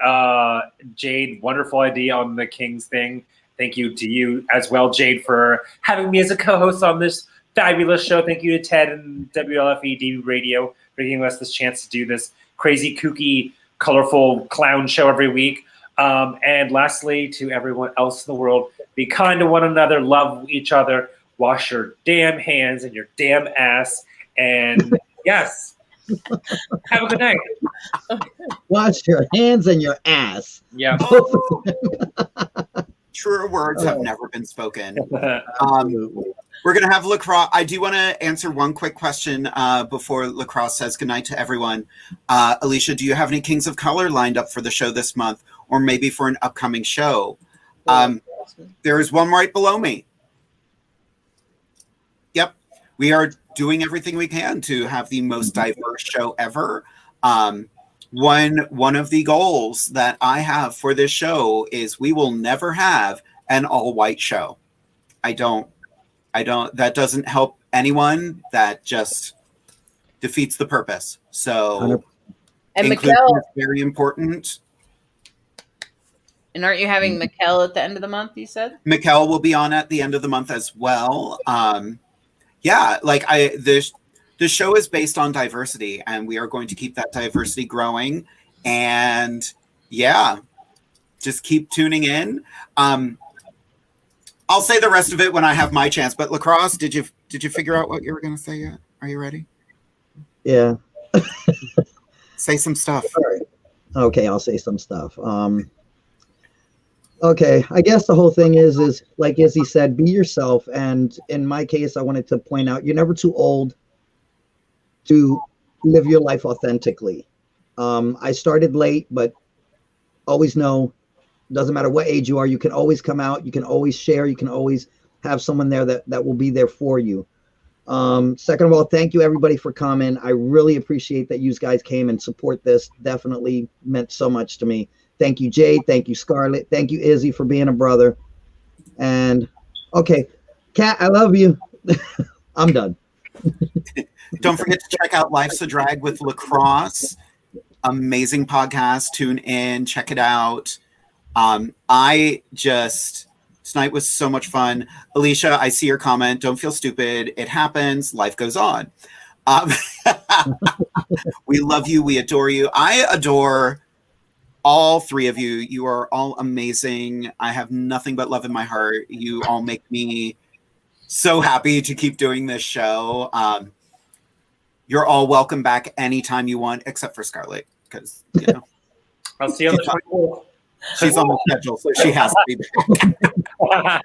Jade, wonderful idea on the Kings thing. Thank you to you as well, Jade, for having me as a co-host on this fabulous show. Thank you to Ted and WLFEDB Radio for giving us this chance to do this crazy, kooky, colorful clown show every week. And lastly, to everyone else in the world, be kind to one another, love each other, wash your damn hands and your damn ass, and yes, have a good night. Wash your hands and your ass. Yeah. Truer words have never been spoken. We're going to have LEKROSS. I do want to answer one quick question before LEKROSS says goodnight to everyone. Alicia, do you have any Kings of Color lined up for the show this month, or maybe for an upcoming show? There is one right below me. Yep. We are doing everything we can to have the most diverse show ever. One of the goals that I have for this show is we will never have an all-white show. That doesn't help anyone. That just defeats the purpose. So and inclusion Mikkel, is very important. and aren't you having Mikkel at the end of the month, you said? Mikkel will be on at the end of the month as well. Yeah, like the show is based on diversity, and we are going to keep that diversity growing. And yeah, just keep tuning in. I'll say the rest of it when I have my chance. But LEKROSS, did you figure out what you were going to say yet? Are you ready? Yeah. Say some stuff. Okay, I'll say some stuff. Okay, I guess the whole thing is like Izzy said, be yourself. And in my case, I wanted to point out, you're never too old to live your life authentically. I started late, but always know, doesn't matter what age you are, you can always come out, you can always share, you can always have someone there that will be there for you. Second of all, thank you everybody for coming. I really appreciate that you guys came and support this. Definitely meant so much to me. Thank you, Jade. Thank you, Scarlet. Thank you, Izzy, for being a brother. And okay, Kat, I love you. I'm done. Don't forget to check out Life's a Drag with LEKROSS. Amazing podcast. Tune in, check it out. Tonight was so much fun. Alicia, I see your comment. Don't feel stupid. It happens. Life goes on. We love you. We adore you. I adore all three of you. You are all amazing. I have nothing but love in my heart. You all make me so happy to keep doing this show. You're all welcome back anytime you want, except for Scarlet, because, you know. I'll see you on the 24th. She's on the schedule, so she has to be back.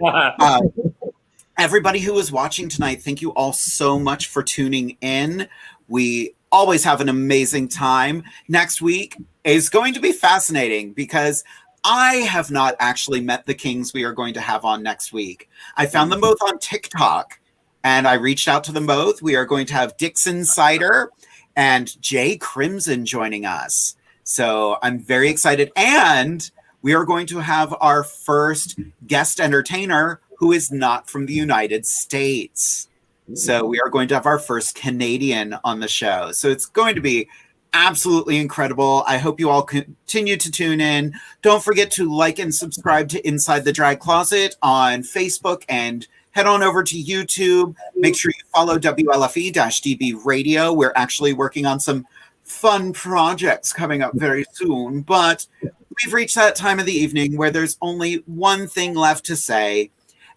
Everybody who is watching tonight, thank you all so much for tuning in. We always have an amazing time. Next week is going to be fascinating because I have not actually met the kings we are going to have on next week. I found them both on TikTok, and I reached out to them both. We are going to have Dixon Cider and Jay Crimson joining us. So I'm very excited. And we are going to have our first guest entertainer who is not from the United States. So we are going to have our first Canadian on the show. So it's going to be absolutely incredible. I hope you all continue to tune in. Don't forget to like and subscribe to Inside the Drag Closet on Facebook and head on over to YouTube. Make sure you follow WLFE-DB Radio. We're actually working on some fun projects coming up very soon, but we've reached that time of the evening where there's only one thing left to say,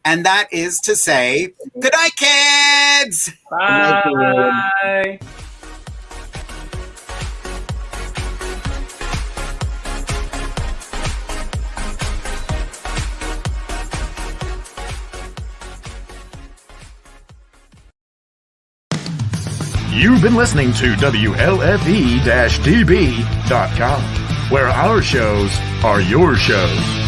and that is to say, good night, kids! Bye! You've been listening to WLFE-DB.com, where our shows are your shows.